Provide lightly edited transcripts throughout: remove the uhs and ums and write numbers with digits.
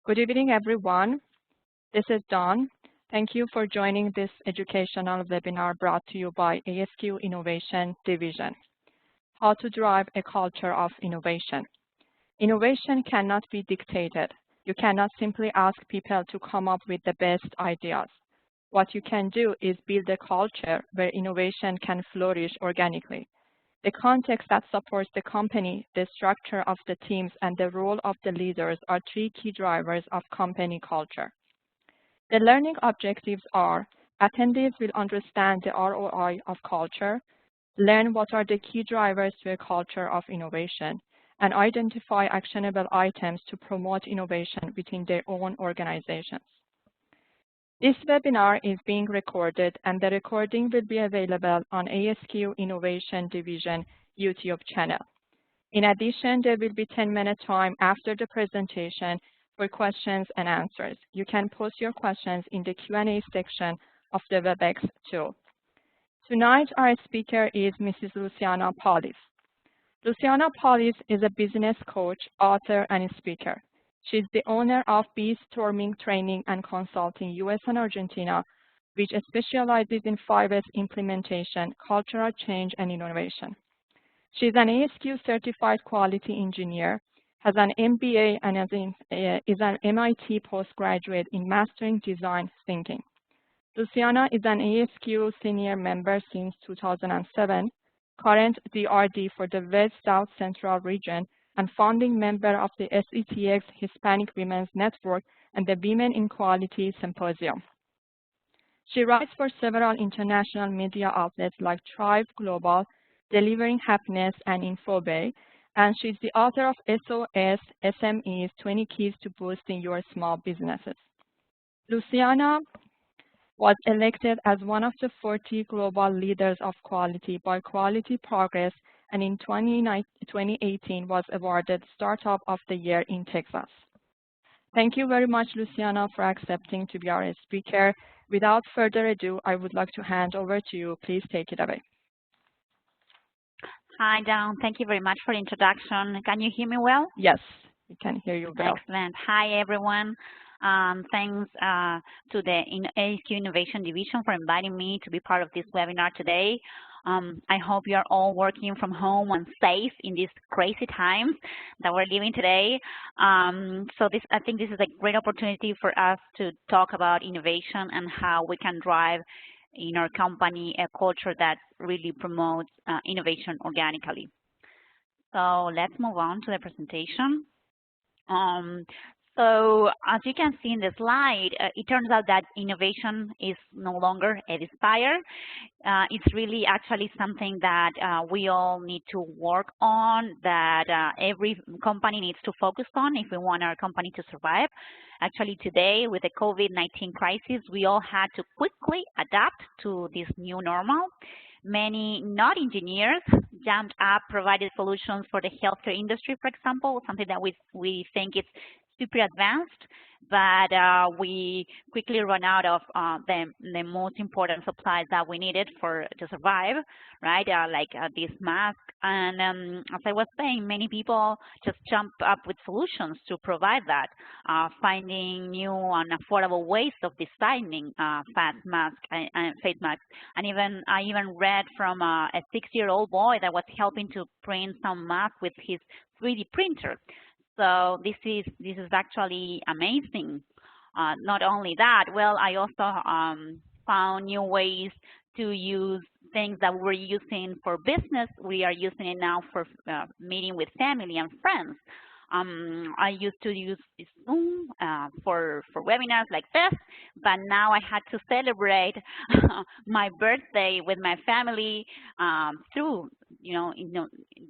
Good evening, everyone. This is Dawn. Thank you for joining this educational webinar brought to you by ASQ Innovation Division. How to drive a culture of innovation. Innovation cannot be dictated. You cannot simply ask people to come up with the best ideas. What you can do is build a culture where innovation can flourish organically. The context that supports the company, the structure of the teams, and the role of the leaders are three key drivers of company culture. The learning objectives are: attendees will understand the ROI of culture, learn what are the key drivers to a culture of innovation, and identify actionable items to promote innovation within their own organizations. This webinar is being recorded, and the recording will be available on ASQ Innovation Division YouTube channel. In addition, there will be 10-minute time after the presentation for questions and answers. You can post your questions in the Q&A section of the WebEx tool. Tonight, our speaker is Mrs. Luciana Paulise. Luciana Paulise is a business coach, author, and speaker. She's the owner of Storming Training and Consulting US and Argentina, which specializes in 5S implementation, cultural change, and innovation. She's an ASQ certified quality engineer, has an MBA, and is an MIT postgraduate in mastering design thinking. Luciana is an ASQ senior member since 2007, current DRD for the West South Central region, and founding member of the SETX Hispanic Women's Network and the Women in Quality Symposium. She writes for several international media outlets like Thrive Global, Delivering Happiness, and InfoBay, and she's the author of SOS SMEs 20 Keys to Boosting Your Small Businesses. Luciana was elected as one of the 40 global leaders of quality by Quality Progress, and in 2018 was awarded Startup of the Year in Texas. Thank you very much, Luciana, for accepting to be our speaker. Without further ado, I would like to hand over to you. Please take it away. Hi, Dawn. Thank you very much for the introduction. Can you hear me well? Yes, we can hear you well. Excellent. Hi, everyone. Thanks to the ASQ Innovation Division for inviting me to be part of this webinar today. I hope you are all working from home and safe in these crazy times that we're living today. I think this is a great opportunity for us to talk about innovation and how we can drive in our company a culture that really promotes innovation organically. So let's move on to the presentation. So as you can see in the slide, it turns out that innovation is no longer a desire. It's really actually something that we all need to work on, that every company needs to focus on if we want our company to survive. Actually today, with the COVID-19 crisis, we all had to quickly adapt to this new normal. Many not engineers jumped up, provided solutions for the healthcare industry, for example, something that we think is super advanced, but we quickly run out of the most important supplies that we needed to survive, right? Like this mask. And as I was saying, many people just jump up with solutions to provide that, finding new and affordable ways of designing face masks. And I even read from a 6-year-old boy that was helping to print some masks with his 3D printer. So this is actually amazing. Not only that, well, I also found new ways to use things that we're using for business. We are using it now for meeting with family and friends. I used to use Zoom for webinars like this, but now I had to celebrate my birthday with my family through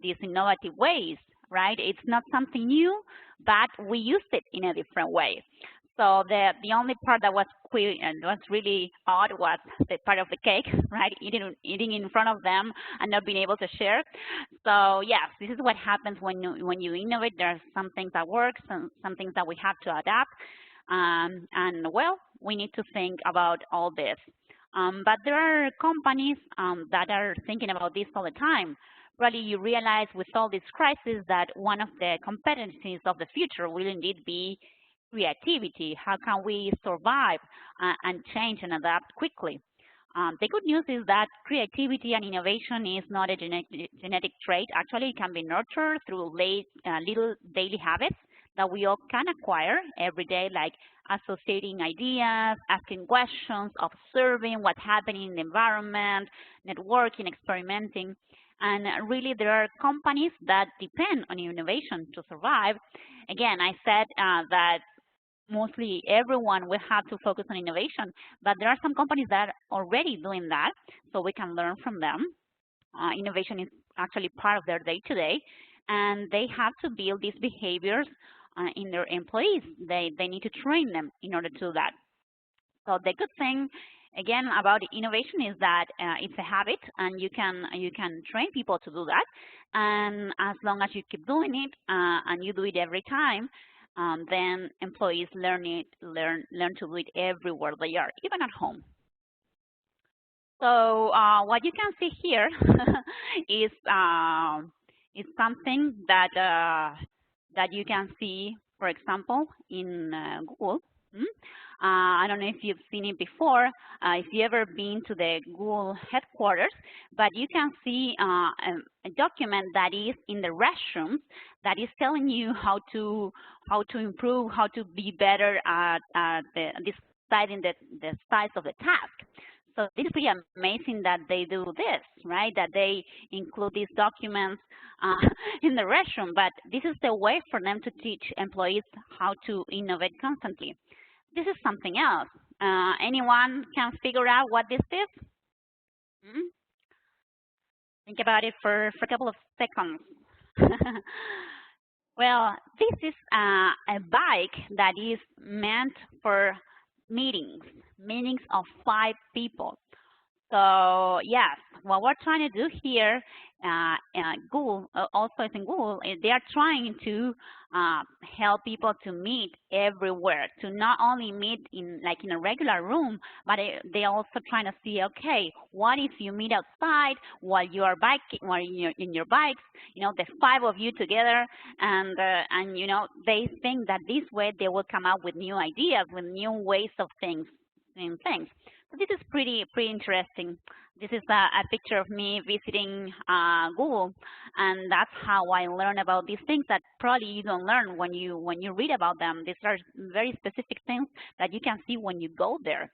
these innovative ways. Right? It's not something new, but we used it in a different way. So the only part that was queer and was really odd was the part of the cake, right? Eating in front of them and not being able to share. So yes, this is what happens when you innovate. There are some things that work, some things that we have to adapt, and well, we need to think about all this. But there are companies that are thinking about this all the time. Really, you realize with all this crisis that one of the competencies of the future will indeed be creativity. How can we survive and change and adapt quickly? The good news is that creativity and innovation is not a genetic trait. Actually, it can be nurtured through little daily habits that we all can acquire every day, like associating ideas, asking questions, observing what's happening in the environment, networking, experimenting. And really, there are companies that depend on innovation to survive. Again, I said that mostly everyone will have to focus on innovation, but there are some companies that are already doing that, so we can learn from them. Innovation is actually part of their day-to-day, and they have to build these behaviors in their employees. They need to train them in order to do that. So the good thing, again, about innovation is that it's a habit, and you can train people to do that. And as long as you keep doing it and you do it every time, then employees learn to do it everywhere they are, even at home. So what you can see here is something that that you can see, for example, in Google. I don't know if you've seen it before, if you've ever been to the Google headquarters, but you can see a document that is in the restrooms that is telling you how to improve, how to be better at deciding the size of the task. So it's pretty amazing that they do this, right? That they include these documents in the restroom, but this is the way for them to teach employees how to innovate constantly. This is something else. Anyone can figure out what this is? Think about it for a couple of seconds. Well, this is a bike that is meant for meetings of 5 people. So yes, what we're trying to do here, Google, also in Google, they are trying to help people to meet everywhere, to not only meet in a regular room, but they're also trying to see, okay, what if you meet outside while you are biking, while you're in your bikes, the 5 of you together, and they think that this way they will come up with new ideas, with new ways of things. So this is pretty interesting. This is a picture of me visiting Google, and that's how I learn about these things that probably you don't learn when you read about them. These are very specific things that you can see when you go there.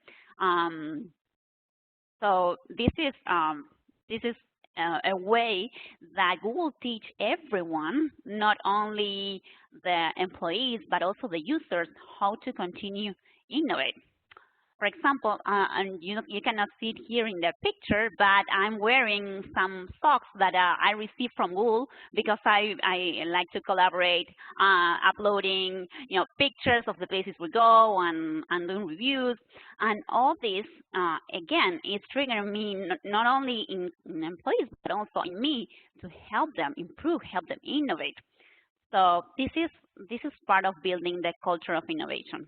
So this is a way that Google teach everyone, not only the employees but also the users, how to continue innovate. For example, and you cannot see it here in the picture, but I'm wearing some socks that I received from Google because I like to collaborate, uploading pictures of the places we go and doing reviews, and all this again is triggering me not only in employees but also in me to help them improve, help them innovate. So this is part of building the culture of innovation.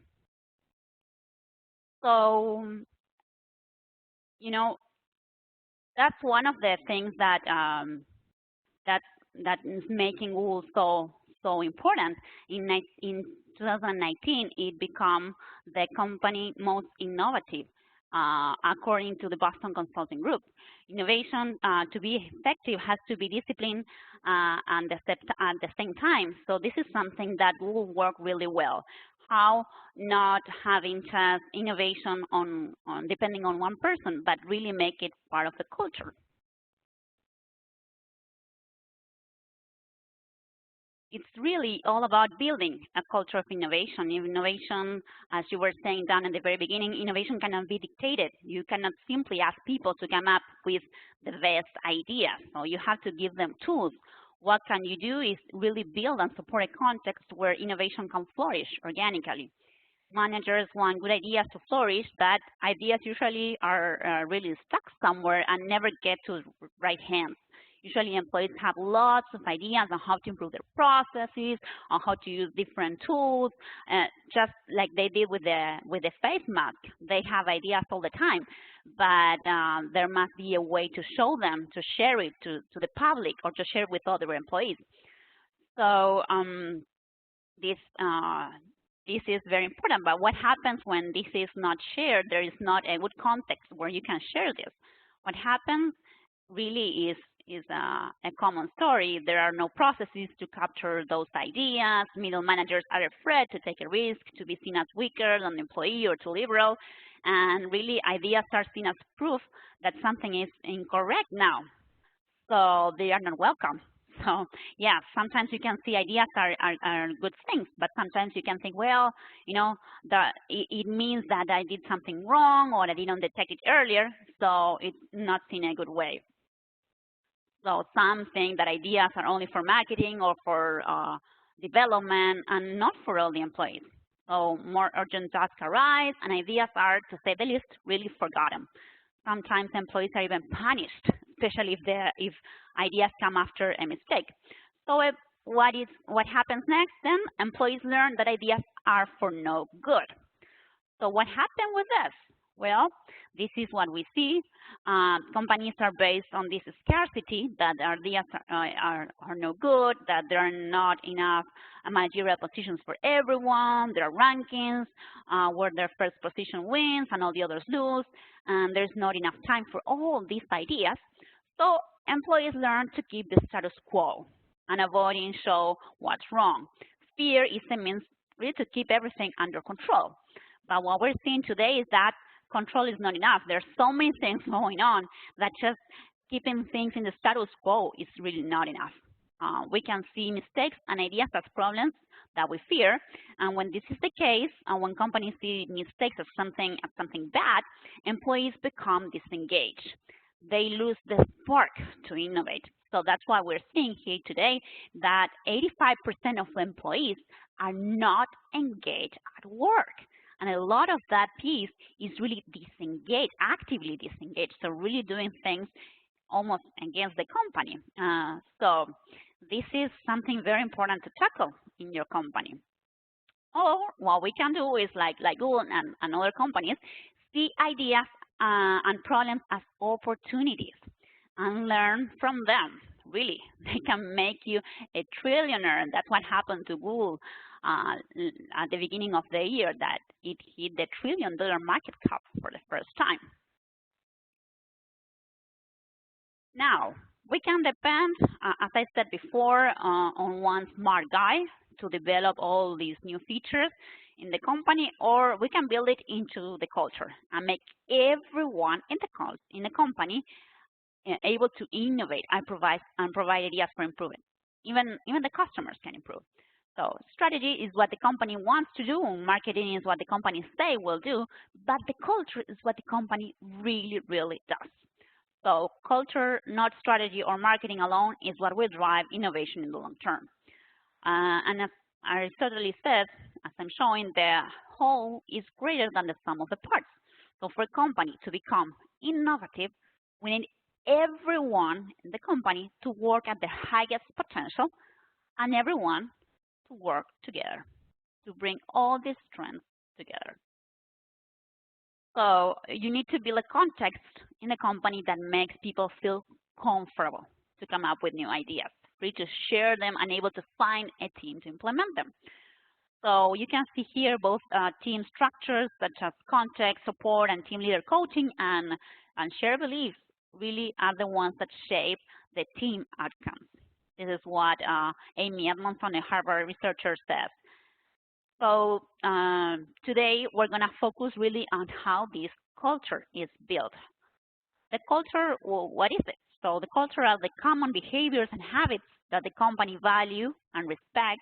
So, that's one of the things that that is making Google so important. In 2019, it became the company most innovative, according to the Boston Consulting Group. Innovation, to be effective, has to be disciplined and at the same time. So this is something that will work really well. How not having just innovation on depending on one person, but really make it part of the culture. It's really all about building a culture of innovation. Innovation, as you were saying, Dan, at the very beginning, innovation cannot be dictated. You cannot simply ask people to come up with the best ideas. So you have to give them tools. What can you do is really build and support a context where innovation can flourish organically. Managers want good ideas to flourish, but ideas usually are really stuck somewhere and never get to right hands. Usually employees have lots of ideas on how to improve their processes, on how to use different tools, just like they did with the face mask. They have ideas all the time, but there must be a way to show them, to share it to the public, or to share it with other employees. So this is very important. But what happens when this is not shared? There is not a good context where you can share this. What happens really is a common story. There are no processes to capture those ideas. Middle managers are afraid to take a risk, to be seen as weaker than the employee or too liberal. And really, ideas are seen as proof that something is incorrect now. So they are not welcome. So yeah, sometimes you can see ideas are good things, but sometimes you can think, well, you know, it means that I did something wrong or I didn't detect it earlier, so it's not seen in a good way. So some think that ideas are only for marketing or for development and not for all the employees. So more urgent tasks arise and ideas are, to say the least, really forgotten. Sometimes employees are even punished, especially if ideas come after a mistake. So what happens next then? Employees learn that ideas are for no good. So what happened with this? Well, this is what we see. Companies are based on this scarcity, that ideas are no good, that there are not enough managerial positions for everyone, there are rankings where their first position wins and all the others lose, and there's not enough time for all these ideas. So employees learn to keep the status quo and avoiding show what's wrong. Fear is a means really to keep everything under control. But what we're seeing today is that control is not enough. There's so many things going on that just keeping things in the status quo is really not enough. We can see mistakes and ideas as problems that we fear, and when this is the case, and when companies see mistakes as something bad, employees become disengaged. They lose the spark to innovate. So that's why we're seeing here today that 85% of employees are not engaged at work. And a lot of that piece is really disengaged, actively disengaged, so really doing things almost against the company. So this is something very important to tackle in your company. Or what we can do is like Google and other companies, see ideas and problems as opportunities and learn from them. Really, they can make you a trillionaire, and that's what happened to Google at the beginning of the year, that it hit the $1 trillion market cap for the first time. Now, we can depend, as I said before, on one smart guy to develop all these new features in the company, or we can build it into the culture and make everyone in the company able to innovate and provide ideas for improvement. Even the customers can improve. So strategy is what the company wants to do, marketing is what the company say will do, but the culture is what the company really, really does. So culture, not strategy or marketing alone, is what will drive innovation in the long term. And as Aristotle says, as I'm showing, the whole is greater than the sum of the parts. So for a company to become innovative, we need everyone in the company to work at the highest potential and everyone to work together to bring all these strengths together. So you need to build a context in the company that makes people feel comfortable to come up with new ideas, free to share them and able to find a team to implement them. So you can see here both team structures such as context, support, and team leader coaching and shared beliefs really are the ones that shape the team outcomes. This is what Amy Edmondson, a Harvard researcher, says. So today we're going to focus really on how this culture is built. The culture, well, what is it? So the culture are the common behaviors and habits that the company value and respect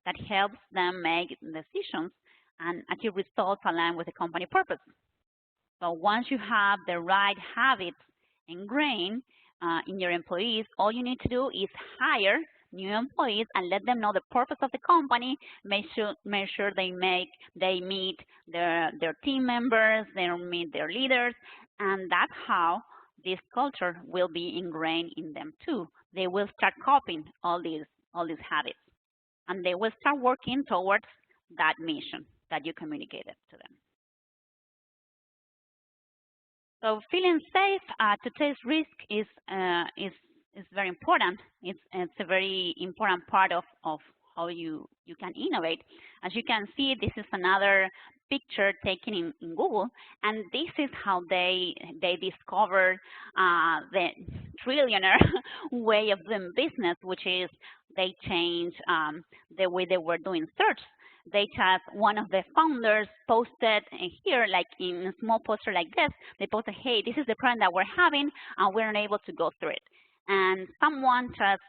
that helps them make decisions and achieve results aligned with the company purpose. So once you have the right habits ingrained in your employees, all you need to do is hire new employees and let them know the purpose of the company, make sure they meet their team members, they meet their leaders, and that's how this culture will be ingrained in them too. They will start copying all these habits, and they will start working towards that mission that you communicated to them. So feeling safe to take risk is very important. It's a very important part of how you can innovate. As you can see, this is another picture taken in Google, and this is how they discovered the trillionaire way of doing business, which is they changed the way they were doing search. They just, one of the founders posted here, like in a small poster like this, they posted, hey, this is the problem that we're having, and we're unable to go through it. And someone just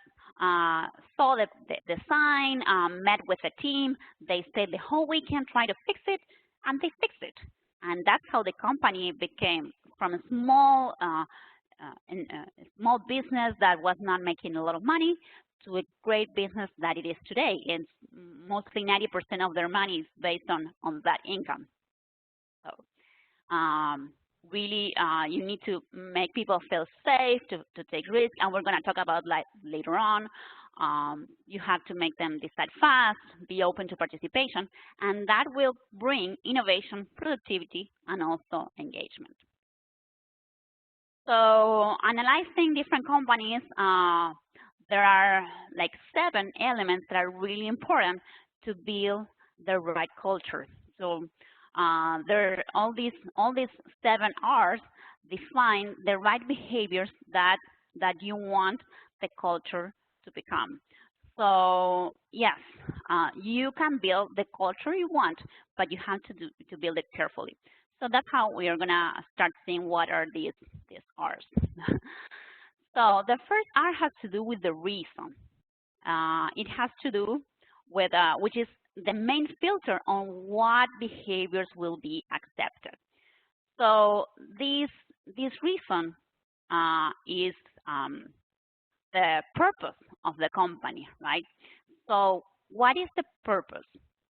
saw the sign, met with the team, they stayed the whole weekend trying to fix it, and they fixed it. And that's how the company became from a small, small business that was not making a lot of money to a great business that it is today. And mostly 90% of their money is based on that income. So really, you need to make people feel safe to take risks, and we're going to talk about like later on. You have to make them decide fast, be open to participation, and that will bring innovation, productivity, and also engagement. So analyzing different companies, there are like 7 elements that are really important to build the right culture. So there are all these 7 R's define the right behaviors that you want the culture to become. So yes, you can build the culture you want, but you have to build it carefully. So that's how we are gonna start seeing what are these R's. So the first R has to do with the reason. It has to do with which is the main filter on what behaviors will be accepted. So this reason is the purpose of the company, right? So what is the purpose?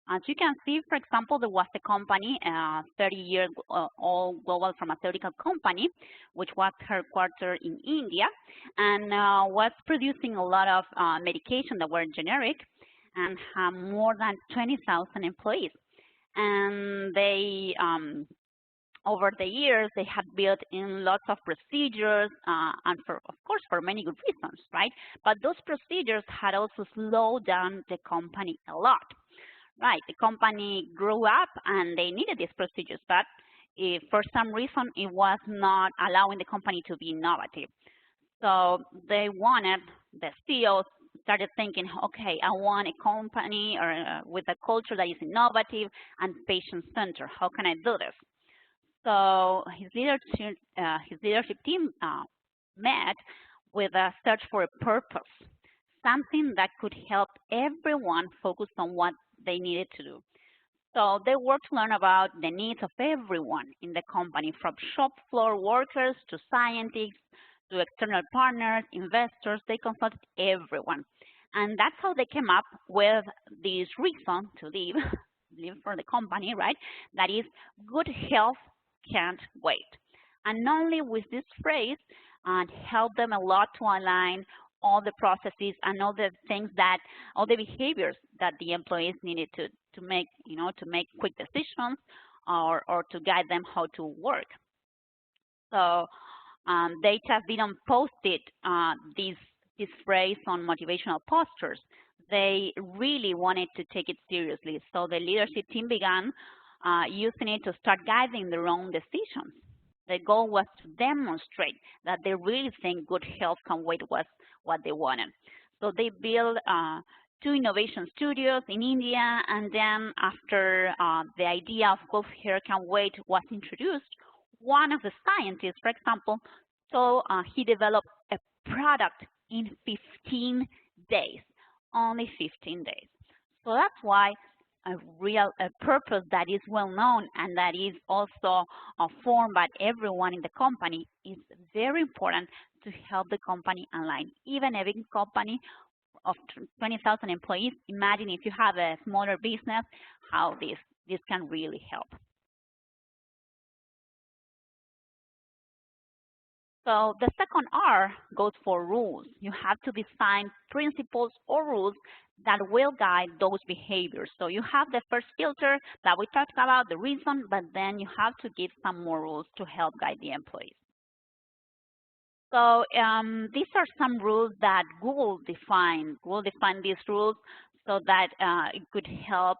As you can see, for example, there was a company, 30-year-old global pharmaceutical company, which was headquartered in India, and was producing a lot of medication that were generic and had more than 20,000 employees. And they, over the years, they had built in lots of procedures, and of course, for many good reasons, right? But those procedures had also slowed down the company a lot. Right, the company grew up and they needed these procedures, but if for some reason it was not allowing the company to be innovative. So they wanted, the CEO started thinking, okay, I want a company or with a culture that is innovative and patient-centered. How can I do this? So his leadership team met with a search for a purpose, something that could help everyone focus on what they needed to do. So they worked to learn about the needs of everyone in the company, from shop floor workers to scientists to external partners, investors. They consulted everyone. And that's how they came up with this reason to live for the company, right? That is, good health can't wait. And only with this phrase helped them a lot to align all the processes and all the things all the behaviors that the employees needed to make, to make quick decisions or to guide them how to work. So they just didn't post it, this phrase on motivational posters. They really wanted to take it seriously. So the leadership team began using it to start guiding their own decisions. The goal was to demonstrate that they really think good health can wait was what they wanted. So they built 2 innovation studios in India, and then after the idea of good health can wait was introduced, one of the scientists, for example, so he developed a product in 15 days, only 15 days. So that's why a purpose that is well known and that is also formed by everyone in the company is very important to help the company align. Even a big company of 20,000 employees, imagine if you have a smaller business, how this can really help. So the second R goes for rules. You have to define principles or rules that will guide those behaviors. So you have the first filter that we talked about, the reason, but then you have to give some more rules to help guide the employees. So these are some rules that Google defined. Google defined these rules so that it could help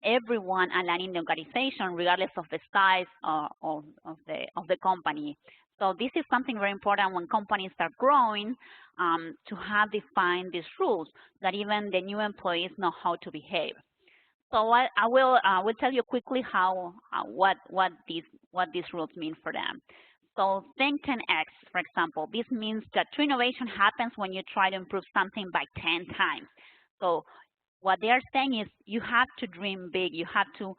everyone aligning the organization regardless of the size of the company. So this is something very important when companies start growing, to have defined these rules that even the new employees know how to behave. So I will tell you quickly how what these rules mean for them. So think 10x, for example. This means that true innovation happens when you try to improve something by 10 times. So what they are saying is you have to dream big. You have to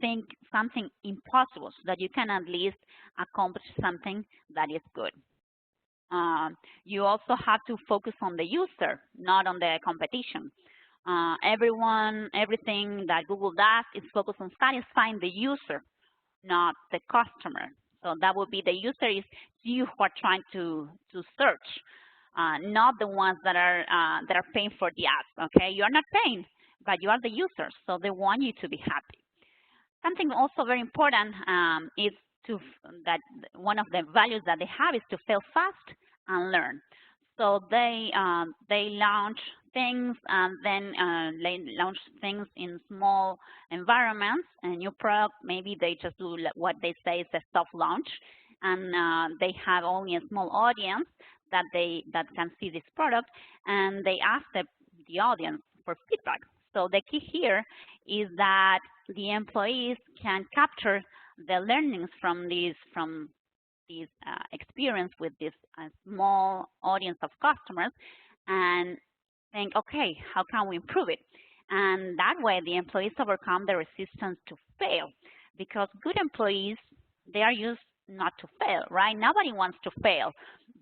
think something impossible so that you can at least accomplish something that is good. You also have to focus on the user, not on the competition. Everything that Google does is focused on satisfying the user, not the customer. So that would be the user is you who are trying to search, not the ones that are paying for the ads. Okay, you are not paying, but you are the users, so they want you to be happy. Something also very important is that one of the values that they have is to fail fast and learn. So they launch things and then they launch things in small environments. A new product, maybe they just do what they say is a soft launch, and they have only a small audience that can see this product, and they ask the audience for feedback. So the key here is that the employees can capture the learnings from these experience with this small audience of customers and think, okay, how can we improve it? And that way the employees overcome the resistance to fail, because good employees, they are used not to fail, right? Nobody wants to fail.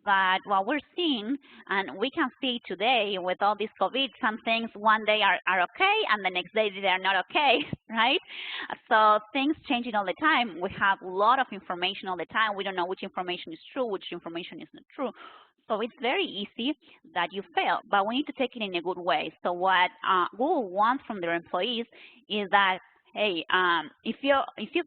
But what we're seeing, and we can see today with all this COVID, some things one day are okay, and the next day they are not okay, right? So things changing all the time. We have a lot of information all the time. We don't know which information is true, which information is not true. So it's very easy that you fail, but we need to take it in a good way. So what Google wants from their employees is that, hey, if you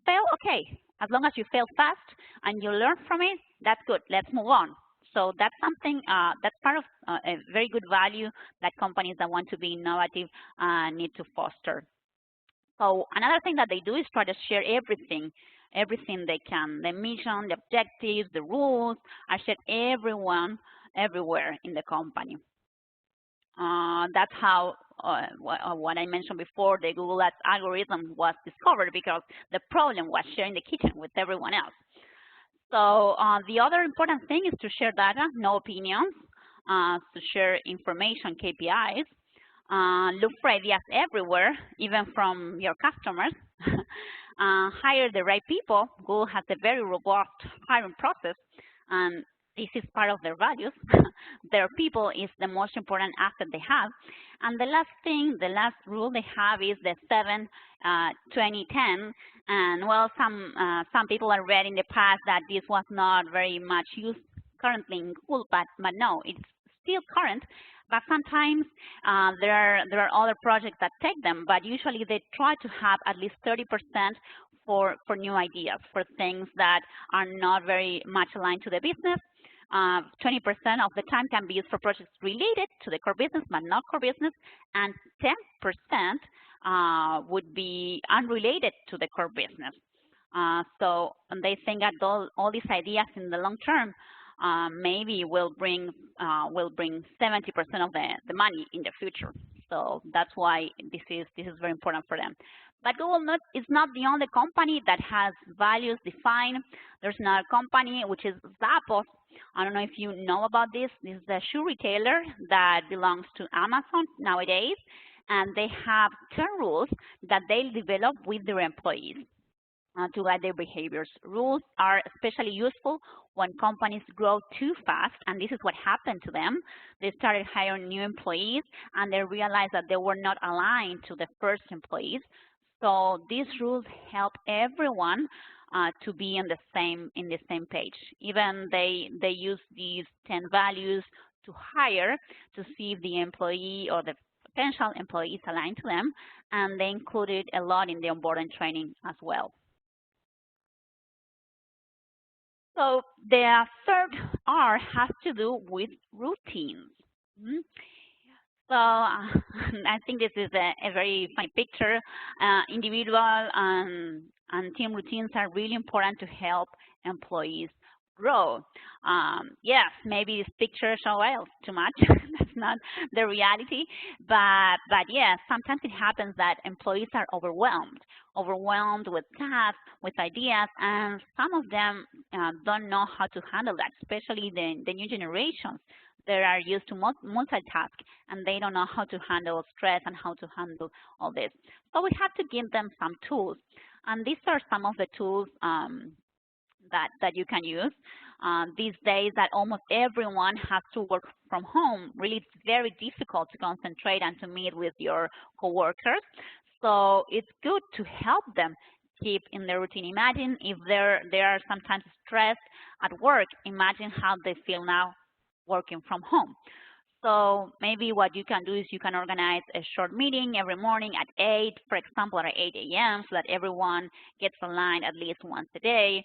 fail, okay, as long as you fail fast and you learn from it, that's good. Let's move on. So that's something that's part of a very good value that companies that want to be innovative need to foster. So another thing that they do is try to share everything they can. The mission, the objectives, the rules are shared everywhere in the company. That's how what I mentioned before, the Google Ads algorithm was discovered, because the problem was sharing the kitchen with everyone else. So the other important thing is to share data, no opinions, to share information, KPIs, look for ideas everywhere, even from your customers, hire the right people. Google has a very robust hiring process, and this is part of their values. Their people is the most important asset they have. And the last thing, the last rule they have is the 7-20-10. And well, some people have read in the past that this was not very much used currently in Google, but no, it's still current. But sometimes there are other projects that take them, but usually they try to have at least 30% for new ideas, for things that are not very much aligned to the business. 20% of the time can be used for projects related to the core business, but not core business, and 10% would be unrelated to the core business. So they think that all these ideas in the long term maybe will bring 70% of the money in the future. So that's why this is very important for them. But Google is not the only company that has values defined. There's another company, which is Zappos. I don't know if you know about this. This is a shoe retailer that belongs to Amazon nowadays, and they have 10 rules that they develop with their employees to guide their behaviors. Rules are especially useful when companies grow too fast, and this is what happened to them. They started hiring new employees, and they realized that they were not aligned to the first employees. So these rules help everyone to be in the same page. Even they use these 10 values to hire to see if the employee or the potential employee is aligned to them, and they included a lot in the onboarding training as well. So the third R has to do with routines. So I think this is a very funny picture. Individual and team routines are really important to help employees grow. Yes, maybe this picture shows well too much. That's not the reality. But yes, sometimes it happens that employees are overwhelmed with tasks, with ideas, and some of them don't know how to handle that, especially the new generations. They are used to multitask, and they don't know how to handle stress and how to handle all this. So we have to give them some tools. And these are some of the tools that you can use. These days that almost everyone has to work from home, really it's very difficult to concentrate and to meet with your coworkers. So it's good to help them keep in their routine. Imagine if they are sometimes stressed at work, imagine how they feel now working from home. So maybe what you can do is you can organize a short meeting every morning at 8, for example, at 8 a.m. so that everyone gets online at least once a day.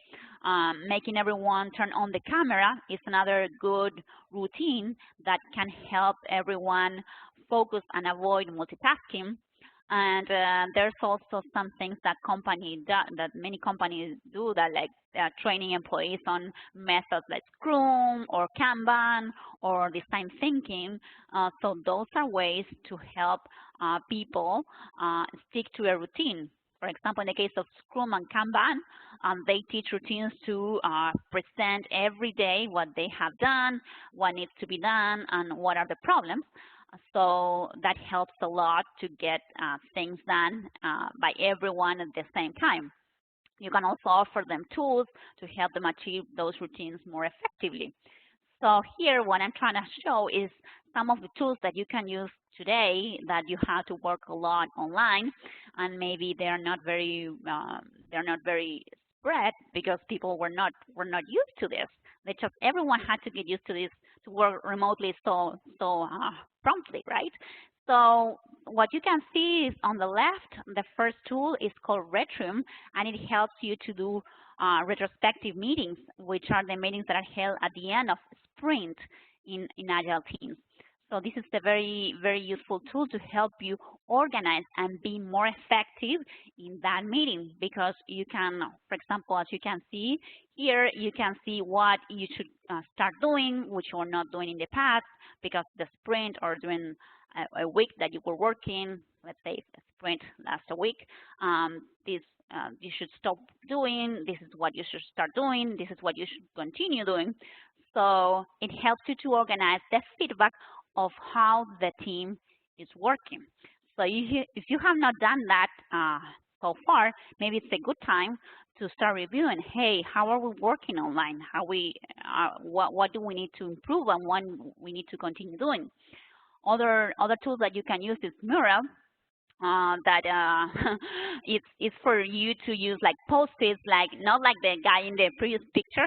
Making everyone turn on the camera is another good routine that can help everyone focus and avoid multitasking. And there's also some things that that many companies do that like training employees on methods like Scrum or Kanban or design thinking. So those are ways to help people stick to a routine. For example, in the case of Scrum and Kanban, they teach routines to present every day what they have done, what needs to be done, and what are the problems. So that helps a lot to get things done by everyone at the same time. You can also offer them tools to help them achieve those routines more effectively. So here what I'm trying to show is some of the tools that you can use today that you have to work a lot online, and maybe they're not very spread because people were not used to this. They just everyone had to get used to this to work remotely so promptly, right? So what you can see is on the left, the first tool is called Retrium, and it helps you to do retrospective meetings, which are the meetings that are held at the end of sprint in agile teams. So this is a very, very useful tool to help you organize and be more effective in that meeting because you can, for example, as you can see here, you can see what you should start doing, which you were not doing in the past because the sprint or during a week that you were working, let's say a sprint lasts a week, this you should stop doing, this is what you should start doing, this is what you should continue doing. So it helps you to organize the feedback of how the team is working. So if you have not done that so far, maybe it's a good time to start reviewing. Hey, how are we working online? What do we need to improve and what we need to continue doing? Other tools that you can use is Mural, it's for you to use like post-its, like not like the guy in the previous picture,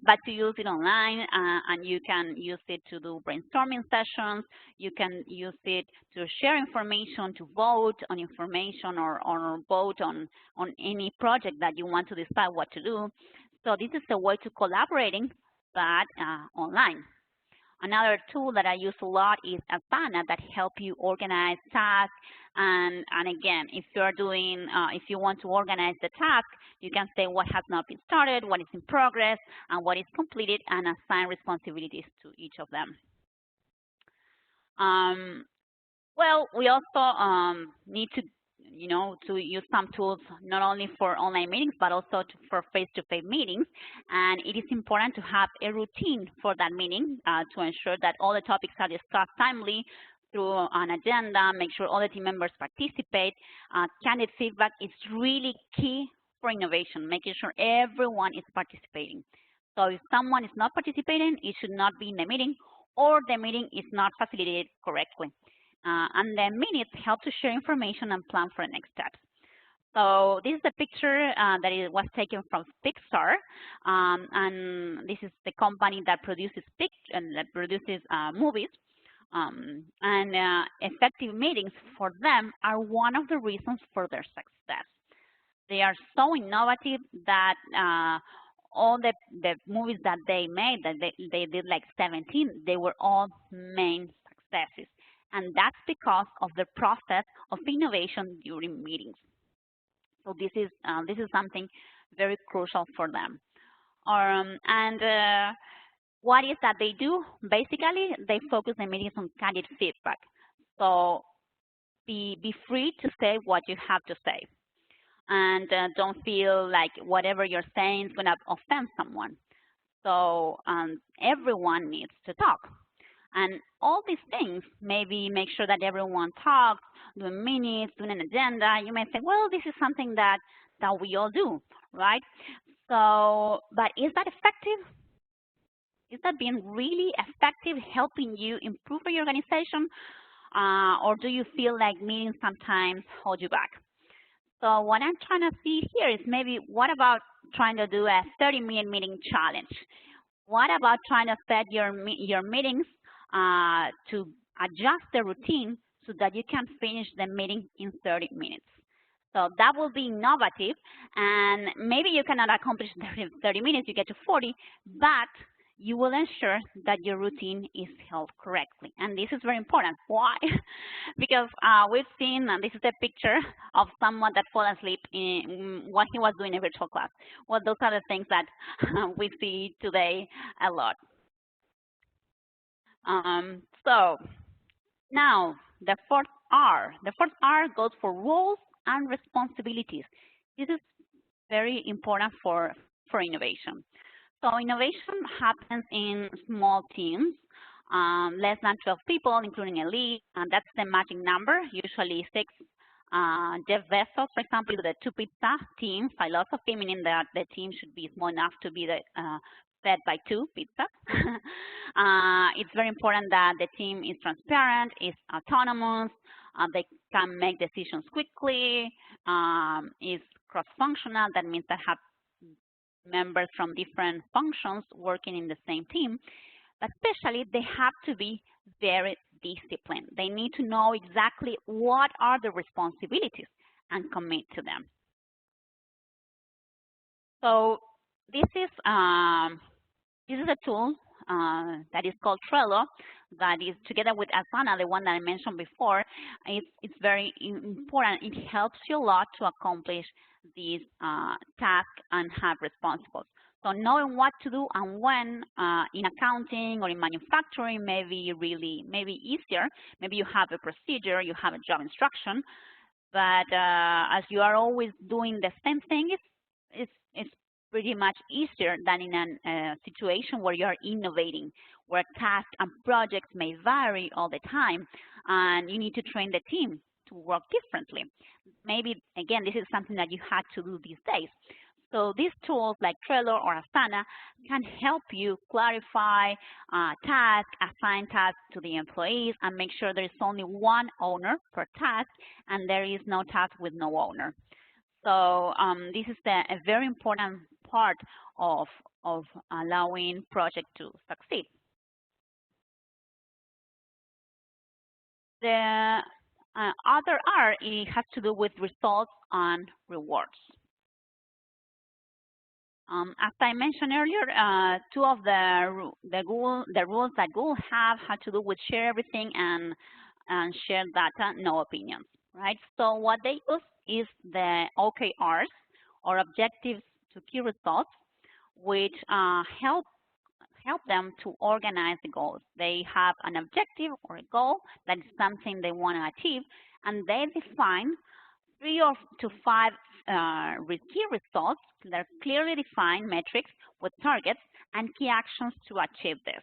but to use it online, and you can use it to do brainstorming sessions. You can use it to share information, to vote on information, or vote on any project that you want to decide what to do. So this is a way to collaborating, but online. Another tool that I use a lot is Asana that help you organize tasks. And again, if you're doing, if you want to organize the task, you can say what has not been started, what is in progress, and what is completed, and assign responsibilities to each of them. Well, we also need to to use some tools not only for online meetings, but also for face-to-face meetings. And it is important to have a routine for that meeting to ensure that all the topics are discussed timely through an agenda, make sure all the team members participate. Candid feedback is really key for innovation, making sure everyone is participating. So if someone is not participating, it should not be in the meeting, or the meeting is not facilitated correctly. And the minutes help to share information and plan for the next steps. So this is a picture that it was taken from Pixar, and this is the company that produces movies. Effective meetings for them are one of the reasons for their success. They are so innovative that all the movies that they made, that they did like 17, they were all main successes. And that's because of the process of innovation during meetings. So this is something very crucial for them. What is that they do? Basically, they focus the meetings on candid feedback. So be free to say what you have to say, and don't feel like whatever you're saying is going to offend someone. So everyone needs to talk. And all these things, maybe make sure that everyone talks, doing minutes, doing an agenda. You may think, well, this is something that we all do, right? So, but is that effective? Is that being really effective, helping you improve your organization? Or do you feel like meetings sometimes hold you back? So what I'm trying to see here is maybe what about trying to do a 30-minute meeting challenge? What about trying to set your meetings to adjust the routine so that you can finish the meeting in 30 minutes? So that will be innovative, and maybe you cannot accomplish 30 minutes, you get to 40, but you will ensure that your routine is held correctly. And this is very important. Why? Because we've seen, and this is a picture of someone that fell asleep in what he was doing in a virtual class. Well, those are the things that we see today a lot. So now the fourth R. The fourth R goes for roles and responsibilities. This is very important for innovation. So innovation happens in small teams, less than 12 people, including a lead, and that's the magic number, usually 6. Jeff Bezos, for example, the 2-pizza team philosophy, meaning that the team should be small enough to be fed by 2 pizzas. It's very important that the team is transparent, is autonomous, they can make decisions quickly, is cross-functional, that means they have members from different functions working in the same team, but especially they have to be very disciplined. They need to know exactly what are the responsibilities and commit to them. So this is a tool that is called Trello, that is together with Asana, the one that I mentioned before. It's very important. It helps you a lot to accomplish these tasks and have responsibles. So knowing what to do and when in accounting or in manufacturing may be easier. Maybe you have a procedure, you have a job instruction, but as you are always doing the same thing, it's pretty much easier than in a situation where you're innovating, where tasks and projects may vary all the time, and you need to train the team to work differently. Maybe, again, this is something that you had to do these days. So these tools like Trello or Asana can help you clarify tasks, assign tasks to the employees, and make sure there is only one owner per task, and there is no task with no owner. So this is a very important part of allowing project to succeed. The other R, it has to do with results and rewards. As I mentioned earlier, two of the rules that Google have had to do with share everything and share data, no opinions, right? So what they use is the OKRs, or objectives to key results, which help them to organize the goals. They have an objective or a goal that is something they want to achieve, and they define 3 to 5 key results that are clearly defined metrics with targets and key actions to achieve this.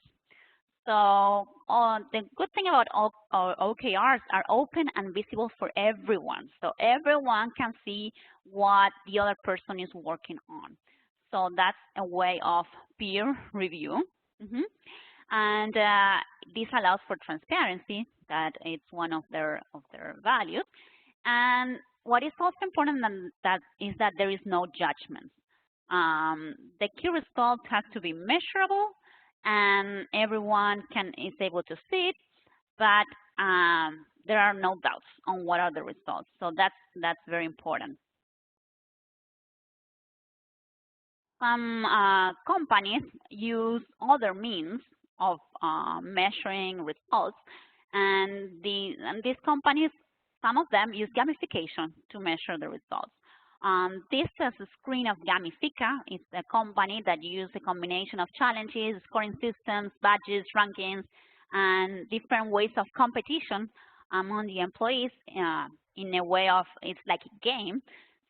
So the good thing about OKRs are open and visible for everyone. So everyone can see what the other person is working on. So that's a way of peer review. And this allows for transparency, that it's one of their values. And what is also important is that there is no judgment. The key results have to be measurable, and everyone is able to see it, but there are no doubts on what are the results. So that's very important. Some companies use other means of measuring results, And these companies, some of them use gamification to measure the results. This is a screen of Gamifica. It's a company that uses a combination of challenges, scoring systems, badges, rankings, and different ways of competition among the employees in a way of, it's like a game,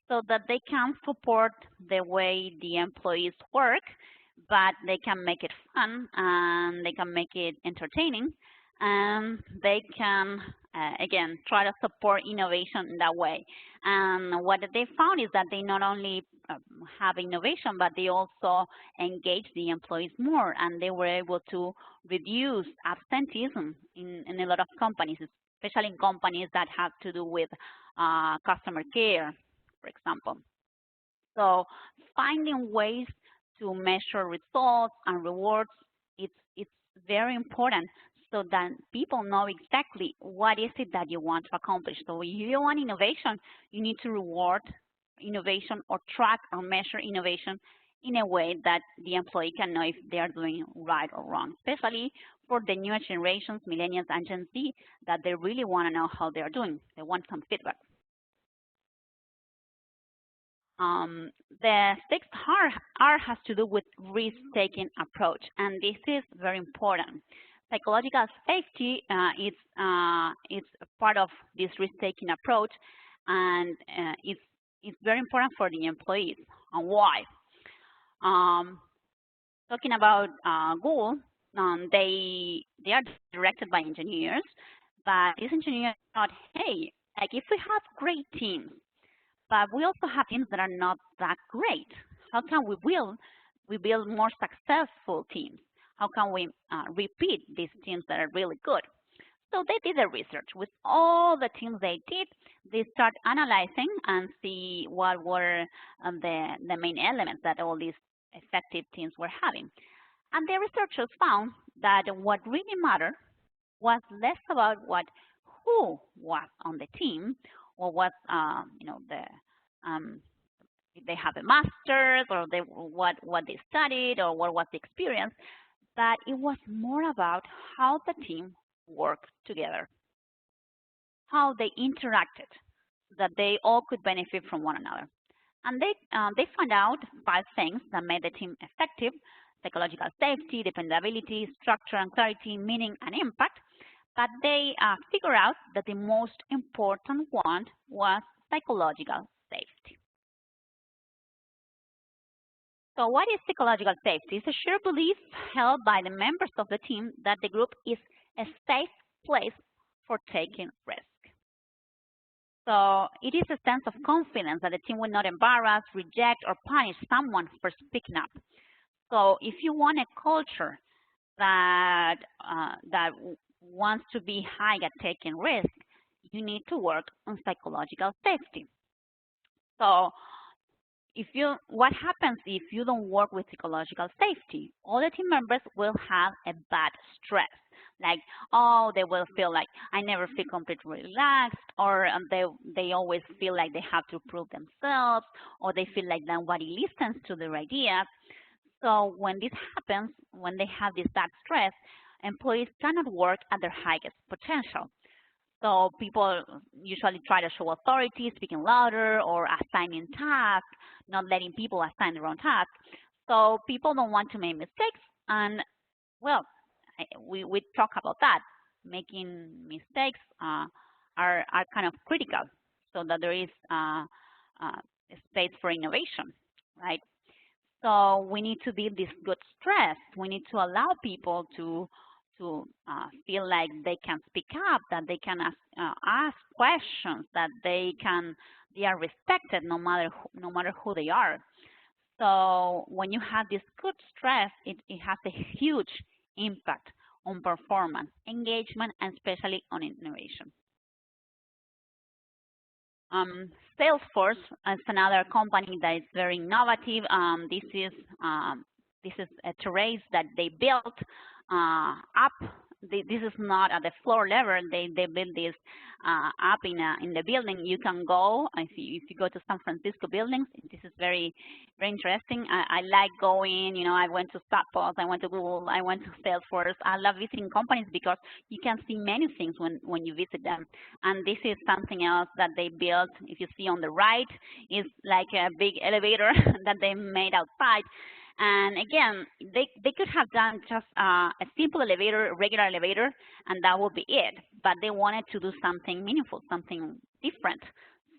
so that they can support the way the employees work, but they can make it fun and they can make it entertaining, and they can, again, try to support innovation in that way. And what they found is that they not only have innovation, but they also engage the employees more, and they were able to reduce absenteeism in a lot of companies, especially in companies that have to do with customer care, for example. So finding ways to measure results and rewards, it's very important, so that people know exactly what is it that you want to accomplish. So if you want innovation, you need to reward innovation or track or measure innovation in a way that the employee can know if they are doing right or wrong, especially for the newer generations, millennials and Gen Z, that they really want to know how they are doing. They want some feedback. The sixth R has to do with risk-taking approach, and this is very important. Psychological safety is part of this risk-taking approach, and it's very important for the employees. And why? Talking about Google, they are directed by engineers, but these engineers thought, hey, like if we have great teams, but we also have teams that are not that great, how can we build more successful teams? How can we repeat these teams that are really good? So they did the research. With all the teams they did, they start analyzing and see what were the main elements that all these effective teams were having. And the researchers found that what really mattered was less about who was on the team, or what if they have a master's, or what they studied, or what was the experience, but it was more about how the team worked together, how they interacted, so that they all could benefit from one another. And they found out 5 things that made the team effective: psychological safety, dependability, structure and clarity, meaning and impact. But they figured out that the most important one was psychological safety. So what is psychological safety? It's a shared belief held by the members of the team that the group is a safe place for taking risk. So it is a sense of confidence that the team will not embarrass, reject, or punish someone for speaking up. So if you want a culture that wants to be high at taking risk, you need to work on psychological safety. So what happens if you don't work with psychological safety? All the team members will have a bad stress. Like, oh, they will feel like, I never feel completely relaxed, or they always feel like they have to prove themselves, or they feel like nobody listens to their ideas. So when this happens, when they have this bad stress, employees cannot work at their highest potential. So people usually try to show authority, speaking louder, or assigning tasks, not letting people assign their own tasks. So people don't want to make mistakes, and well, we talk about that. Making mistakes are kind of critical, so that there is a space for innovation, right? So we need to build this good stress. We need to allow people to feel like they can speak up, that they can ask questions, that they are respected no matter who they are. So when you have this good stress, it has a huge impact on performance, engagement, and especially on innovation. Salesforce is another company that is very innovative. This is a terrace that they built up this is not at the floor level. They build this up in the building. You can go if you go to San Francisco buildings. This is very interesting. I like going. You know, I went to Zappos, I went to Google, I went to Salesforce. I love visiting companies because you can see many things when you visit them. And this is something else that they built. If you see on the right, is like a big elevator that they made outside. And again, they could have done just a simple elevator, regular elevator, and that would be it. But they wanted to do something meaningful, something different,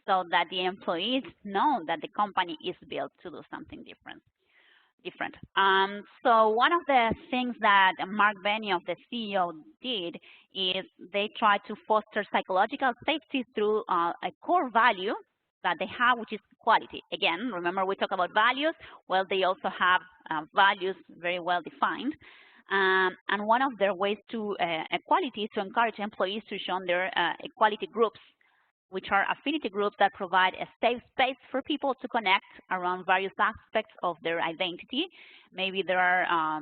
so that the employees know that the company is built to do something different. So one of the things that Mark Benioff, the CEO, did is they tried to foster psychological safety through a core value that they have, which is quality. Again, remember we talk about values. Well, they also have values very well defined. And one of their ways to equality is to encourage employees to join their equality groups, which are affinity groups that provide a safe space for people to connect around various aspects of their identity. Maybe there are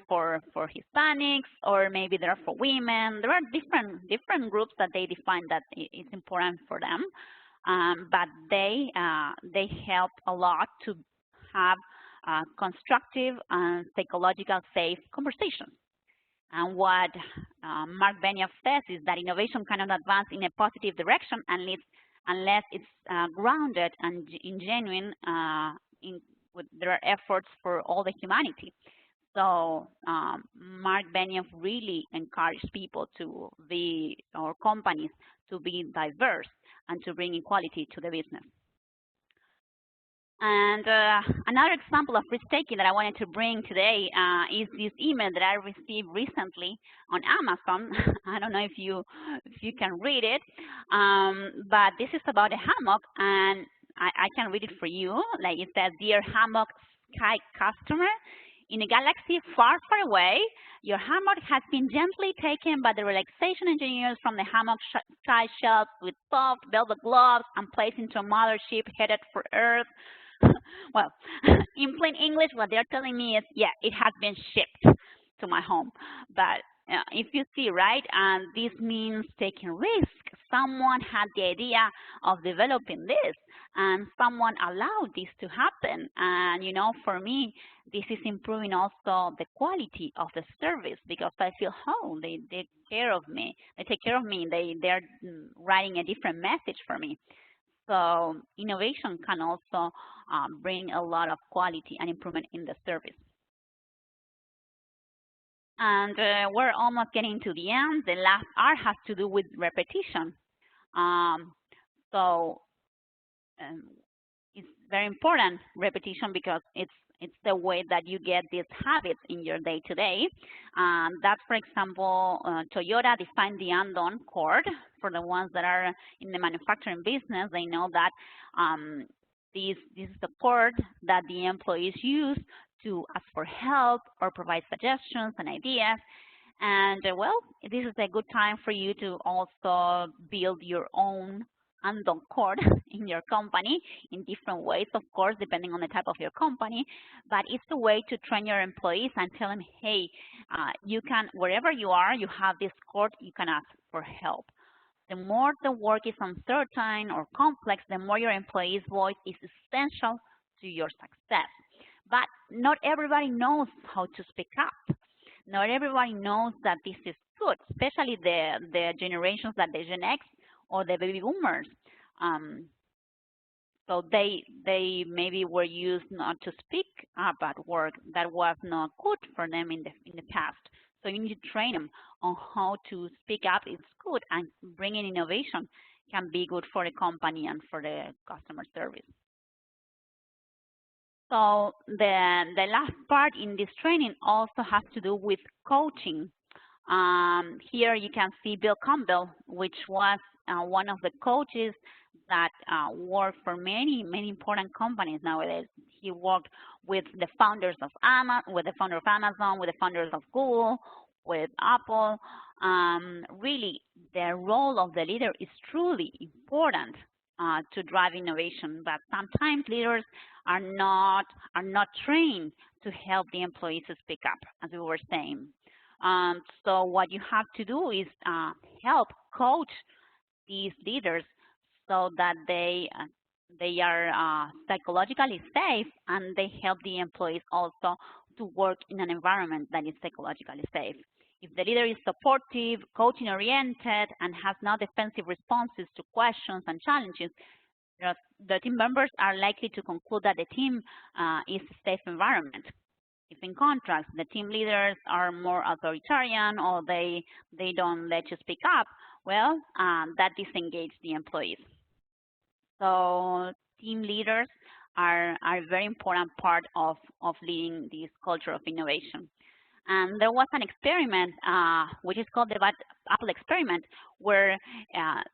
for Hispanics, or maybe there are for women. There are different groups that they define that it's important for them. But they help a lot to have constructive and psychological safe conversations. And what Mark Benioff says is that innovation cannot advance in a positive direction unless it's grounded and genuine with their efforts for all the humanity. So Mark Benioff really encouraged people to be, or companies, to be diverse and to bring equality to the business. And another example of risk-taking that I wanted to bring today is this email that I received recently on Amazon. I don't know if you can read it, but this is about a hammock, and I can read it for you. Like it says, "Dear Hammock Sky customer, in a galaxy far, far away, your hammock has been gently taken by the relaxation engineers from the hammock sky shelf with soft velvet gloves and placed into a mothership headed for Earth." Well, in plain English, what they're telling me is, yeah, it has been shipped to my home. But if you see, right, and this means taking risk. Someone had the idea of developing this, and someone allowed this to happen. And, you know, for me, this is improving also the quality of the service, because I feel, oh, they take care of me. They take care of me. They're writing a different message for me. So innovation can also bring a lot of quality and improvement in the service. And we're almost getting to the end. The last R has to do with repetition. It's very important, repetition, because it's the way that you get these habits in your day-to-day. That's, for example, Toyota defined the undone chord. For the ones that are in the manufacturing business, they know that this is the chord that the employees use to ask for help or provide suggestions and ideas. And well, this is a good time for you to also build your own undone chord in your company in different ways, of course, depending on the type of your company. But it's a way to train your employees and tell them, hey, you can, wherever you are, you have this chord, you can ask for help. The more the work is uncertain or complex, the more your employee's voice is essential to your success. But not everybody knows how to speak up. Not everybody knows that this is good, especially the generations like the Gen X or the baby boomers. So they maybe were used not to speak up at work. That was not good for them in the past. So you need to train them on how to speak up. It's good, and bringing innovation can be good for the company and for the customer service. So the last part in this training also has to do with coaching. Here you can see Bill Campbell, which was one of the coaches that worked for many important companies nowadays. He worked with the founders of Amazon, with the founder of Amazon, with the founders of Google, with Apple. Really, the role of the leader is truly important to drive innovation, but sometimes leaders are not trained to help the employees to speak up, as we were saying. So what you have to do is help coach these leaders so that they are psychologically safe, and they help the employees also to work in an environment that is psychologically safe. If the leader is supportive, coaching-oriented, and has no defensive responses to questions and challenges, the team members are likely to conclude that the team is a safe environment. If in contrast, the team leaders are more authoritarian, or they don't let you speak up, well, that disengages the employees. So team leaders are a very important part of leading this culture of innovation. And there was an experiment, which is called the Bad Apple experiment, where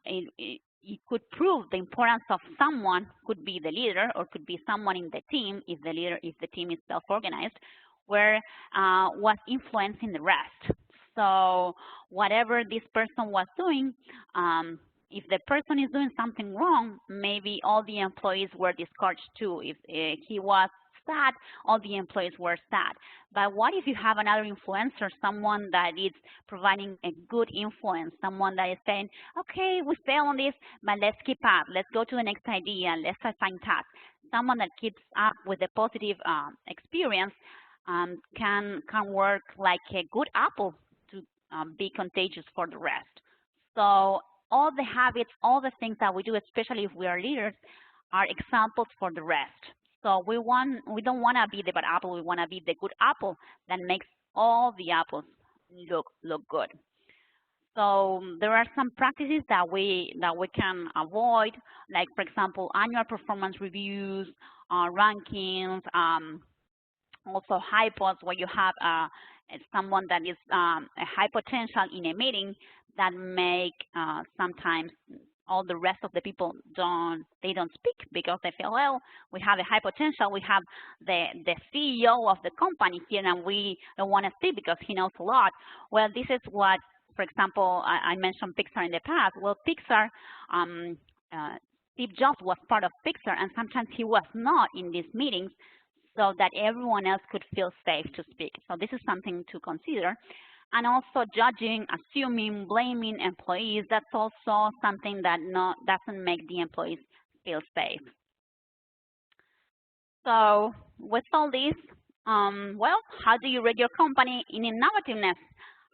it could prove the importance of someone, could be the leader or could be someone in the team, if the team is self-organized, where was influencing the rest. So whatever this person was doing, if the person is doing something wrong, maybe all the employees were discouraged too. If he was sad, all the employees were sad. But what if you have another influencer, someone that is providing a good influence, someone that is saying, okay, we failed on this, but let's keep up, let's go to the next idea, let's assign tasks. Someone that keeps up with a positive experience can work like a good apple to be contagious for the rest. So all the habits, all the things that we do, especially if we are leaders, are examples for the rest. So we don't want to be the bad apple. We want to be the good apple that makes all the apples look good. So there are some practices that we can avoid, like for example, annual performance reviews, rankings, also hypos, where you have someone that is a high potential in a meeting that make sometimes all the rest of the people don't speak because they feel, well, we have a high potential, we have the CEO of the company here, and we don't want to speak because he knows a lot. Well, this is what, for example, I mentioned Pixar in the past. Well, Pixar, Steve Jobs was part of Pixar, and sometimes he was not in these meetings so that everyone else could feel safe to speak. So this is something to consider. And also judging, assuming, blaming employees, that's also something that doesn't make the employees feel safe. So with all this, well, how do you rate your company in innovativeness?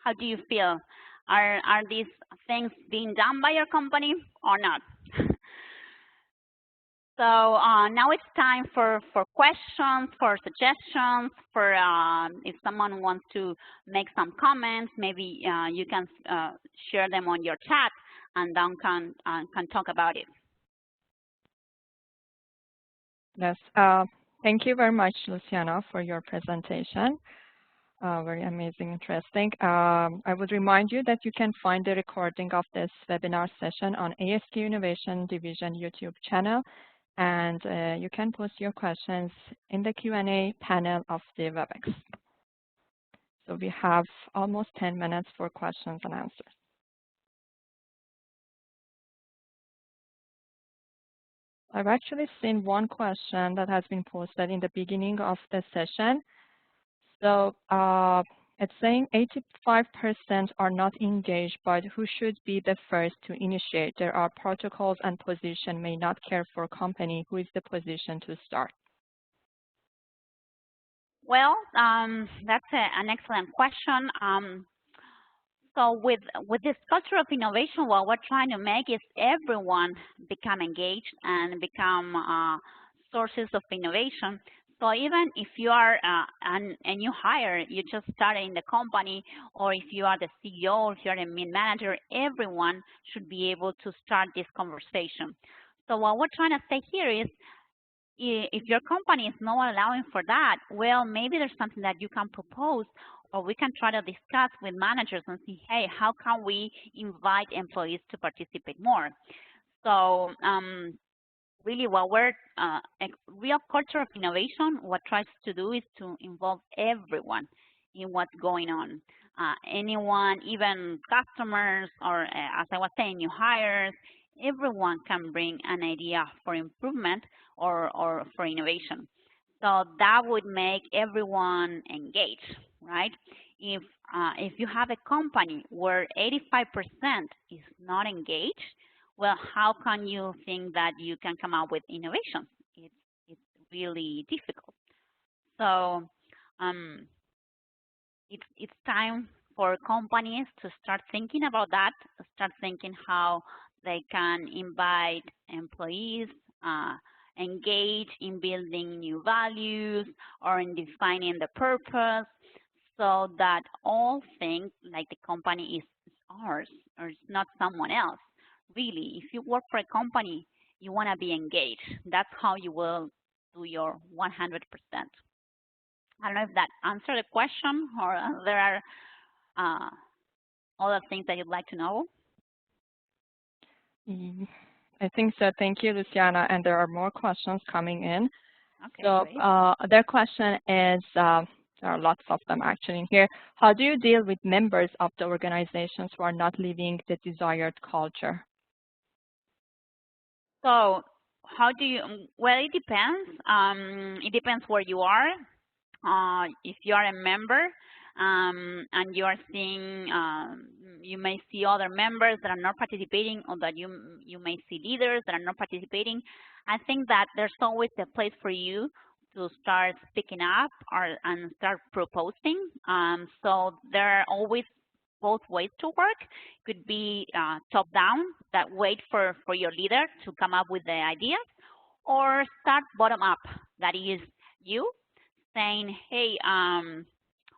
How do you feel? Are these things being done by your company or not? So now it's time for questions, for suggestions, for if someone wants to make some comments, maybe you can share them on your chat, and Don can talk about it. Yes, thank you very much, Luciana, for your presentation. Very amazing, interesting. I would remind you that you can find the recording of this webinar session on ASQ Innovation Division YouTube channel, and you can post your questions in the Q&A panel of the WebEx. So we have almost 10 minutes for questions and answers. I've actually seen one question that has been posted in the beginning of the session. So it's saying 85% are not engaged, but who should be the first to initiate? There are protocols and position may not care for company. Who is the position to start? Well, that's an excellent question. So with this culture of innovation, what we're trying to make is everyone become engaged and become sources of innovation. So even if you are a new hire, you just started in the company, or if you are the CEO, or if you're a mid-manager, everyone should be able to start this conversation. So what we're trying to say here is, if your company is not allowing for that, well, maybe there's something that you can propose, or we can try to discuss with managers and see, hey, how can we invite employees to participate more? So really what we're, a real culture of innovation, what tries to do is to involve everyone in what's going on. Anyone, even customers, or as I was saying, new hires, everyone can bring an idea for improvement or for innovation. So that would make everyone engaged, right? if you have a company where 85% is not engaged, well, how can you think that you can come up with innovations? It's really difficult. So it's time for companies to start thinking about that, start thinking how they can invite employees, engage in building new values or in defining the purpose, so that all things like the company is ours or it's not someone else. Really, if you work for a company, you want to be engaged. That's how you will do your 100%. I don't know if that answered the question or there are other things that you'd like to know. I think so. Thank you, Luciana. And there are more questions coming in. Okay, so their question is, there are lots of them actually here. How do you deal with members of the organizations who are not living the desired culture? So how do you, well, it depends. It depends where you are. If you are a member and you are seeing, you may see other members that are not participating, or that you may see leaders that are not participating. I think that there's always a place for you to start speaking up and start proposing. So there are always both ways to work. Could be top down, that wait for your leader to come up with the ideas, or start bottom up, that is you saying, hey,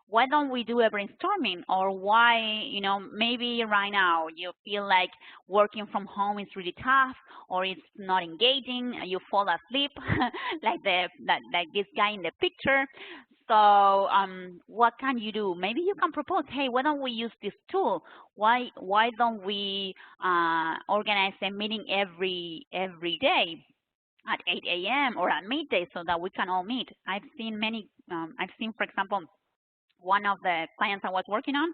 why don't we do a brainstorming? Or why, maybe right now you feel like working from home is really tough, or it's not engaging, you fall asleep like this guy in the picture. So what can you do? Maybe you can propose, hey, why don't we use this tool? Why don't we organize a meeting every day at 8 a.m. or at midday, so that we can all meet? I've seen, for example, one of the clients I was working on,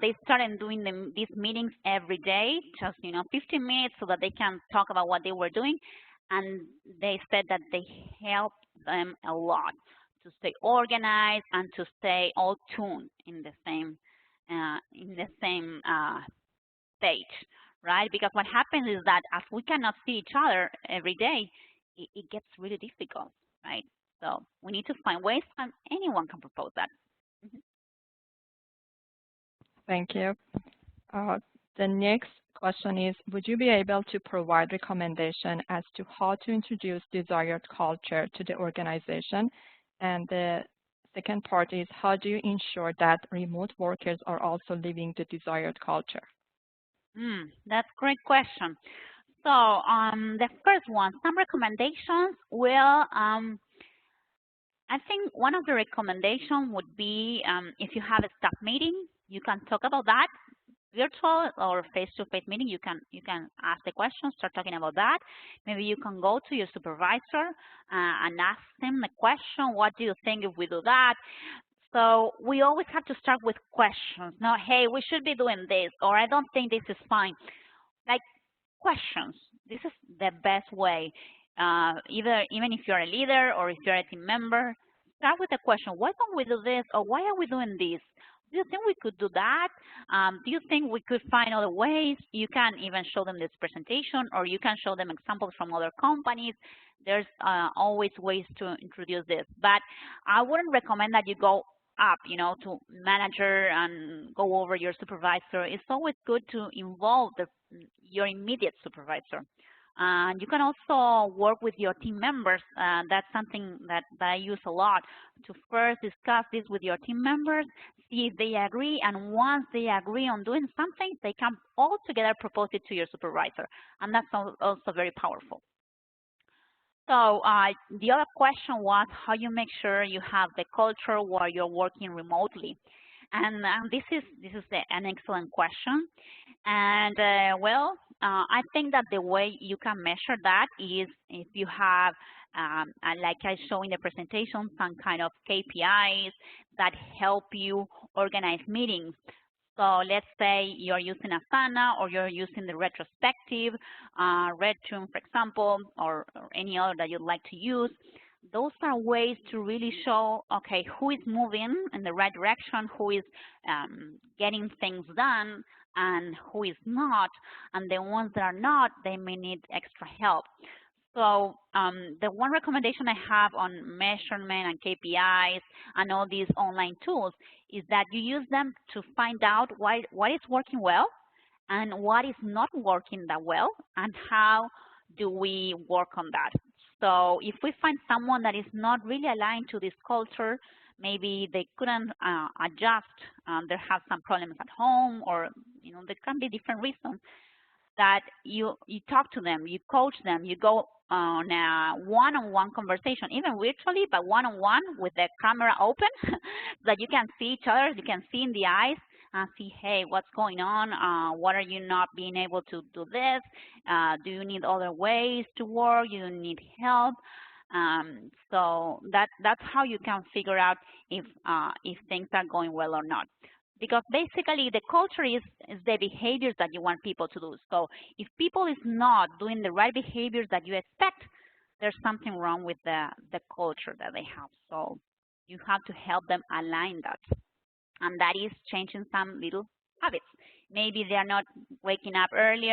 they started doing these meetings every day, just 15 minutes, so that they can talk about what they were doing. And they said that they helped them a lot to stay organized and to stay all tuned in the same stage, right? Because what happens is that as we cannot see each other every day, it gets really difficult, right? So we need to find ways, and anyone can propose that. Thank you. The next question is, would you be able to provide recommendation as to how to introduce desired culture to the organization? And the second part is, how do you ensure that remote workers are also living the desired culture? That's a great question. So the first one, some recommendations. Well, I think one of the recommendations would be, if you have a staff meeting, you can talk about that. Virtual or face-to-face meeting, you can ask the question, start talking about that. Maybe you can go to your supervisor and ask them the question, what do you think if we do that? So we always have to start with questions. Not, hey, we should be doing this, or I don't think this is fine. Like, questions. This is the best way. Even if you're a leader or if you're a team member, start with a question. Why don't we do this, or why are we doing this? Do you think we could do that? Do you think we could find other ways? You can even show them this presentation, or you can show them examples from other companies. There's always ways to introduce this. But I wouldn't recommend that you go up, to manager and go over your supervisor. It's always good to involve your immediate supervisor. You can also work with your team members. That's something that I use a lot, to first discuss this with your team members, see if they agree, and once they agree on doing something, they can all together propose it to your supervisor, and that's also very powerful. So the other question was how you make sure you have the culture while you're working remotely. And this is an excellent question. And well, I think that the way you can measure that is if you have, like I show in the presentation, some kind of KPIs that help you organize meetings. So let's say you're using Asana, or you're using the retrospective, Redtune, for example, or any other that you'd like to use. those are ways to really show, okay, who is moving in the right direction, who is getting things done, and who is not. And the ones that are not, they may need extra help. So the one recommendation I have on measurement and KPIs and all these online tools is that you use them to find out what is working well and what is not working that well, and how do we work on that. So if we find someone that is not really aligned to this culture, maybe they couldn't adjust, they have some problems at home, or there can be different reasons, that you talk to them, you coach them, you go on a one-on-one conversation, even virtually, but one-on-one with the camera open, so that you can see each other, you can see in the eyes and see, hey, what's going on? What are you not being able to do this? Do you need other ways to work? You need help? So that's how you can figure out if things are going well or not. Because basically the culture is the behaviors that you want people to do. So if people is not doing the right behaviors that you expect, there's something wrong with the culture that they have. So you have to help them align that. And that is changing some little habits. Maybe they are not waking up early,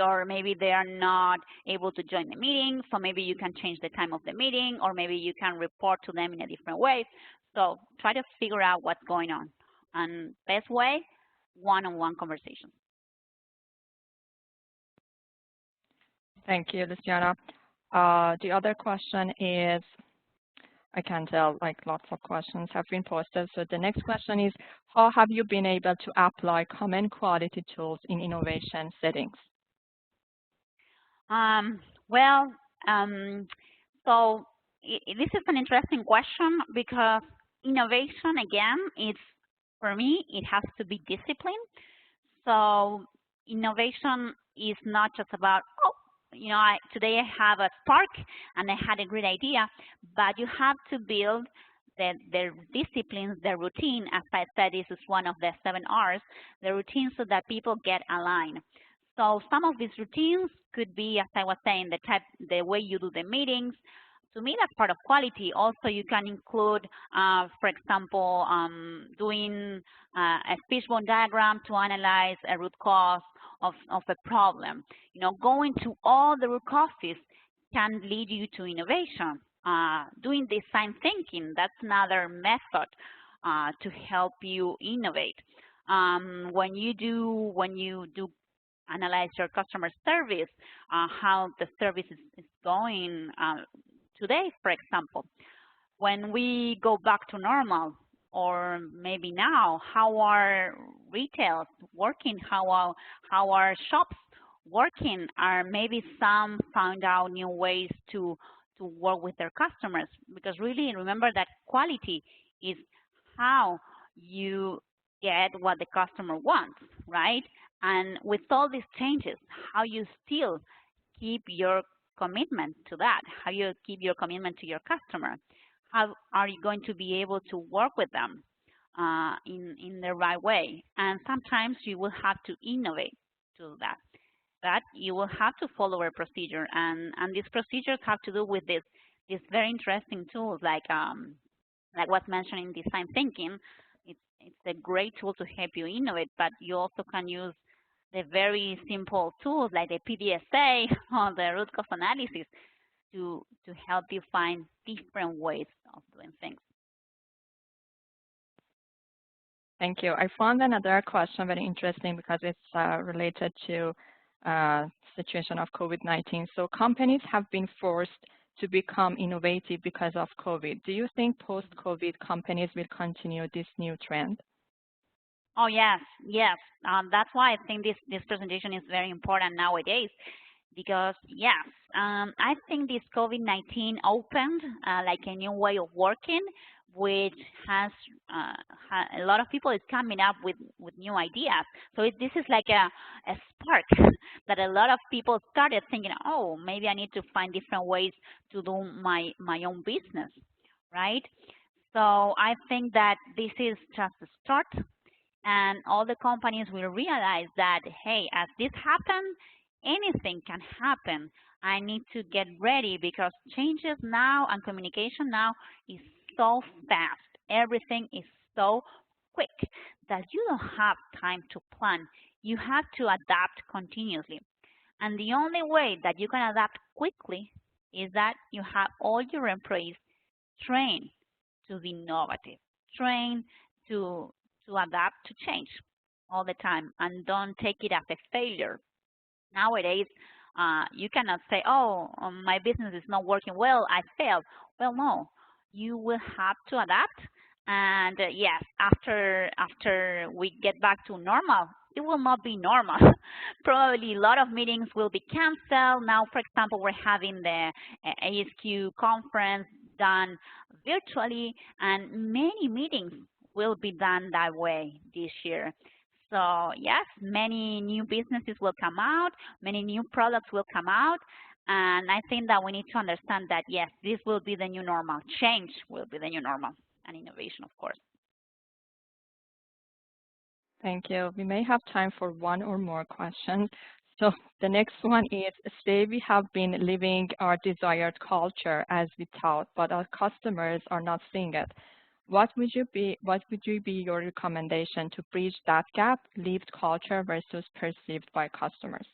or maybe they are not able to join the meeting. So maybe you can change the time of the meeting, or maybe you can report to them in a different way. So try to figure out what's going on. And best way, one-on-one conversations. Thank you, Luciana. The other question is, I can tell like lots of questions have been posted. So the next question is, how have you been able to apply common quality tools in innovation settings? So this is an interesting question, because innovation, again, for me, it has to be discipline. So innovation is not just about, today I have a spark and I had a great idea, but you have to build the disciplines, the routine. As I said, this is one of the 7 R's, the routine, so that people get aligned. So some of these routines could be, as I was saying, the way you do the meetings. To me, that's part of quality. Also, you can include, for example, doing a fishbone diagram to analyze a root cause of a problem. Going to all the root causes can lead you to innovation. Doing design thinking, that's another method to help you innovate. When you do analyze your customer service, how the service is going today, for example. When we go back to normal, or maybe now, how are retails working? How are shops working? Are maybe some found out new ways to work with their customers? Because really, remember that quality is how you get what the customer wants, right? And with all these changes, how you still keep your commitment to that, how you keep your commitment to your customer, how are you going to be able to work with them in the right way? And sometimes you will have to innovate to that. But you will have to follow a procedure, and these procedures have to do with these very interesting tools, like what's mentioned in design thinking. It's a great tool to help you innovate, but you also can use the very simple tools like the PDSA or the root cause analysis to help you find different ways of doing things. Thank you. I found another question very interesting because it's related to situation of COVID-19. So companies have been forced to become innovative because of COVID. Do you think post-COVID companies will continue this new trend? Oh, yes. That's why I think this presentation is very important nowadays, because, yes, I think this COVID-19 opened like a new way of working, which has a lot of people is coming up with new ideas. So this is like a spark that a lot of people started thinking, oh, maybe I need to find different ways to do my own business, right? So I think that this is just a start, and all the companies will realize that, hey, as this happens, anything can happen. I need to get ready because changes now and communication now is so fast. Everything is so quick that you don't have time to plan. You have to adapt continuously. And the only way that you can adapt quickly is that you have all your employees trained to be innovative, trained to, to adapt to change all the time, and don't take it as a failure. Nowadays, you cannot say, oh, my business is not working well, I failed. Well, no, you will have to adapt. And yes, after we get back to normal, it will not be normal. Probably a lot of meetings will be canceled. Now, for example, we're having the ASQ conference done virtually, and many meetings will be done that way this year. So yes, many new businesses will come out, many new products will come out, and I think that we need to understand that yes, this will be the new normal. Change will be the new normal, and innovation, of course. Thank you. We may have time for one or more questions. So the next one is, say we have been living our desired culture as we thought, but our customers are not seeing it. What would be your recommendation to bridge that gap, lived culture versus perceived by customers?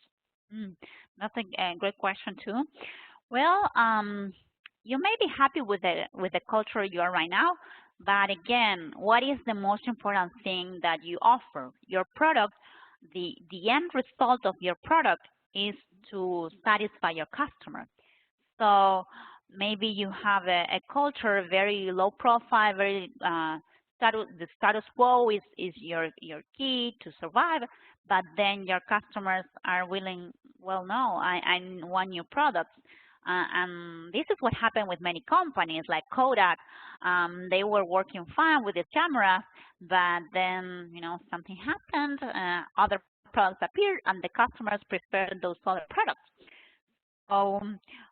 That's a great question too. Well, you may be happy with the culture you are right now, but again, what is the most important thing that you offer? Your product, the end result of your product is to satisfy your customer. So maybe you have a culture very low profile, very the status quo is your key to survive, but then your customers are willing, well, no, I want new products. And this is what happened with many companies like Kodak. They were working fine with the cameras, but then, something happened, other products appeared, and the customers preferred those other products. So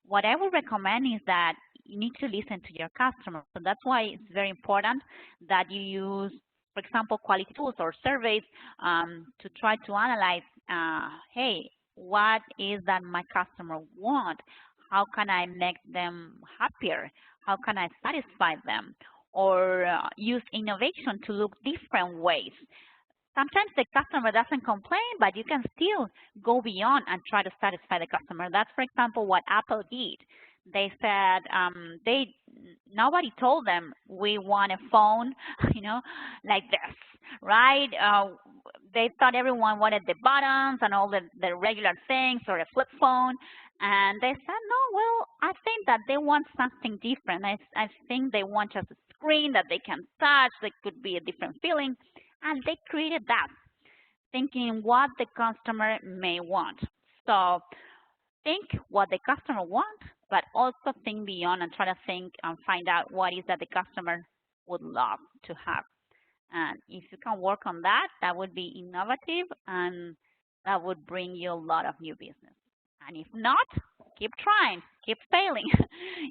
what I would recommend is that you need to listen to your customer. So that's why it's very important that you use, for example, quality tools or surveys to try to analyze, hey, what is that my customer want? How can I make them happier? How can I satisfy them? Or use innovation to look different ways. Sometimes the customer doesn't complain, but you can still go beyond and try to satisfy the customer. That's, for example, what Apple did. They said nobody told them we want a phone, like this, right? They thought everyone wanted the buttons and all the regular things or a flip phone. And they said, no, well, I think that they want something different. I think they want just a screen that they can touch. That could be a different feeling. And they created that, thinking what the customer may want. So think what the customer wants, but also think beyond and try to think and find out what is that the customer would love to have. And if you can work on that, that would be innovative and that would bring you a lot of new business. And if not, keep trying, keep failing.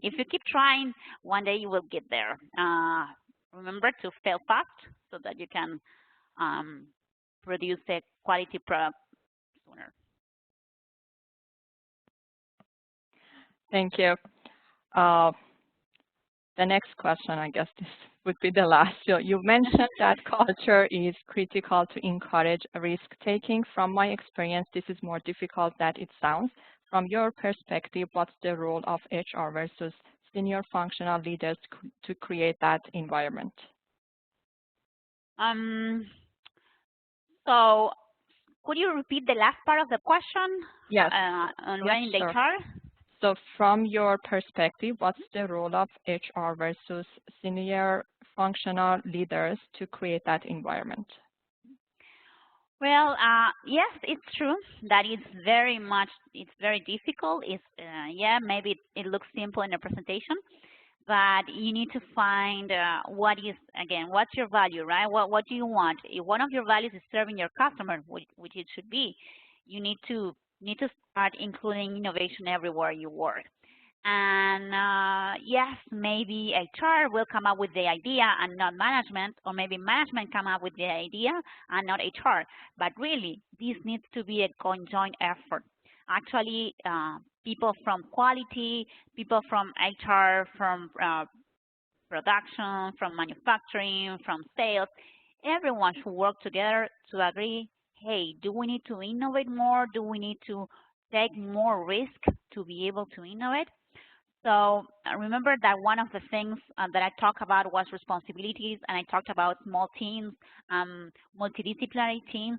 If you keep trying, one day you will get there. Remember to fail fast so that you can produce a quality product sooner. Thank you. The next question, I guess this would be the last. So you mentioned that culture is critical to encourage risk-taking. From my experience, this is more difficult than it sounds. From your perspective, what's the role of HR versus senior functional leaders to create that environment? So could you repeat the last part of the question? Yes. On running the HR? So from your perspective, what's the role of HR versus senior functional leaders to create that environment? Well, yes, it's true that it's very difficult. Maybe it looks simple in a presentation, but you need to find what's your value, right? What do you want? If one of your values is serving your customer, which it should be, you need to start including innovation everywhere you work. And yes, maybe HR will come up with the idea and not management, or maybe management come up with the idea and not HR. But really, this needs to be a conjoint effort. Actually, people from quality, people from HR, from production, from manufacturing, from sales. Everyone should work together to agree, hey, do we need to innovate more? Do we need to take more risk to be able to innovate? So remember that one of the things that I talked about was responsibilities, and I talked about small teams, multidisciplinary teams.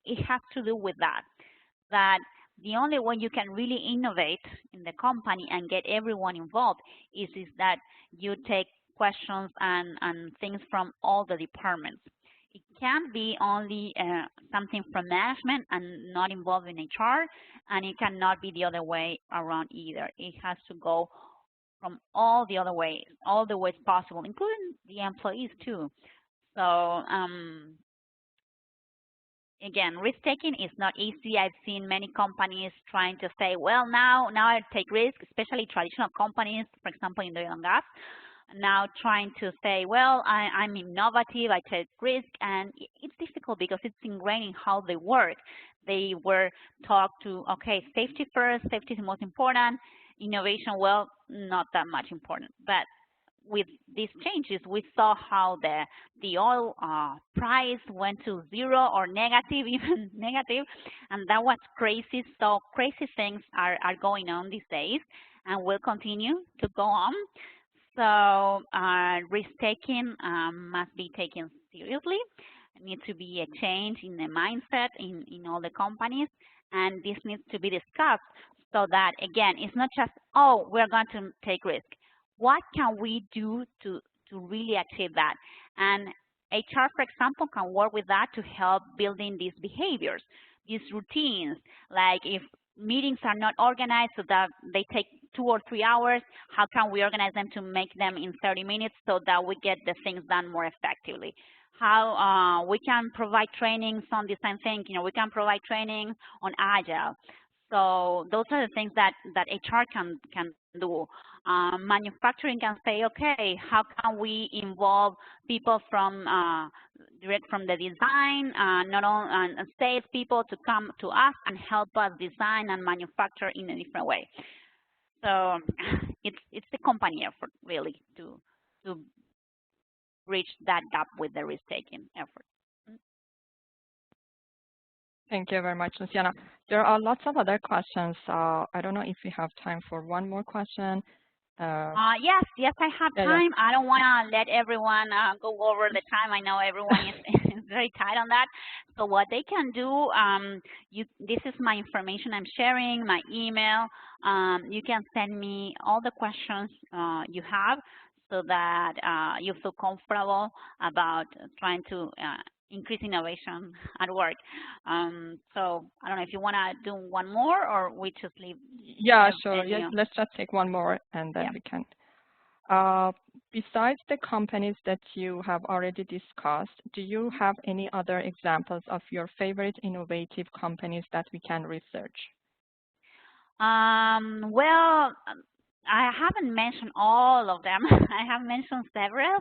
It has to do with that the only way you can really innovate in the company and get everyone involved is that you take questions and things from all the departments. It can't be only something from management and not involving HR, and it cannot be the other way around either. It has to go from all the other ways, all the ways possible, including the employees too. So again, risk-taking is not easy. I've seen many companies trying to say, well, now I take risk, especially traditional companies, for example, in the oil and gas, now trying to say, well, I'm innovative, I take risk, and it's difficult because it's ingrained in how they work. They were taught to, okay, safety first, safety is the most important, innovation, well, not that much important. But with these changes, we saw how the oil price went to zero or negative, even negative, and that was crazy. So crazy things are going on these days and will continue to go on. So risk-taking must be taken seriously. It needs to be a change in the mindset in all the companies, and this needs to be discussed so that, again, it's not just, oh, we're going to take risk. What can we do to really achieve that? And HR, for example, can work with that to help building these behaviors, these routines. Like if meetings are not organized so that they take 2 or 3 hours, how can we organize them to make them in 30 minutes so that we get the things done more effectively? How we can provide trainings on design thinking, or we can provide training on Agile. So those are the things that HR can do. Manufacturing can say, okay, how can we involve people from direct from the design, not only sales people to come to us and help us design and manufacture in a different way. So it's the company effort really to bridge that gap with the risk-taking effort. Thank you very much, Luciana. There are lots of other questions. I don't know if we have time for one more question. Yes, I have time. Yeah. I don't want to let everyone go over the time. I know everyone is very tight on that. So what they can do, this is my information I'm sharing, my email. You can send me all the questions you have so that you feel comfortable about trying to increase innovation at work. So I don't know if you want to do one more or we just leave. Yeah, sure. Yes, let's just take one more and then we can. Besides the companies that you have already discussed, do you have any other examples of your favorite innovative companies that we can research? Well, I haven't mentioned all of them. I have mentioned several,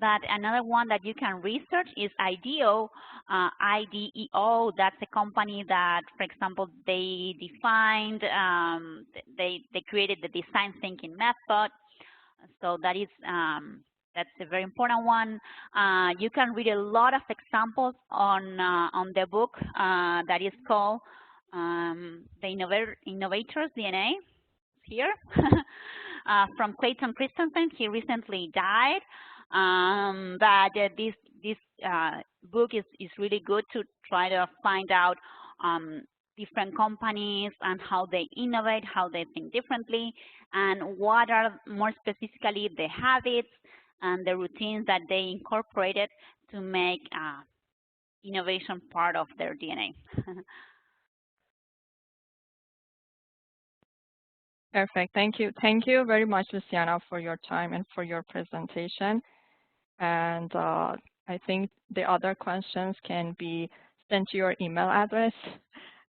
but another one that you can research is IDEO. IDEO, that's a company that, for example, they defined, they created the design thinking method. So that is, that's a very important one. You can read a lot of examples on the book that is called The Innovator's DNA. Here from Clayton Christensen. He recently died, but this book is really good to try to find out different companies and how they innovate, how they think differently, and what are more specifically the habits and the routines that they incorporated to make innovation part of their DNA. Perfect. Thank you. Thank you very much, Luciana, for your time and for your presentation. And I think the other questions can be sent to your email address,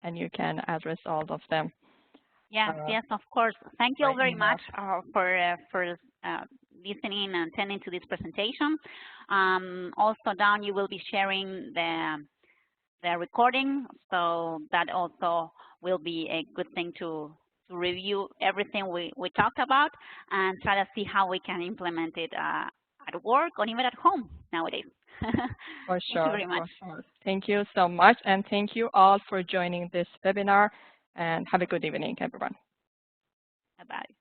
and you can address all of them. Yes, of course. Thank you all very much for listening and attending to this presentation. Also, down you will be sharing the recording, so that also will be a good thing to to review everything we talked about and try to see how we can implement it at work or even at home nowadays. For Thank sure, you very much. for sure. Thank you so much, and thank you all for joining this webinar, and have a good evening, everyone. Bye-bye.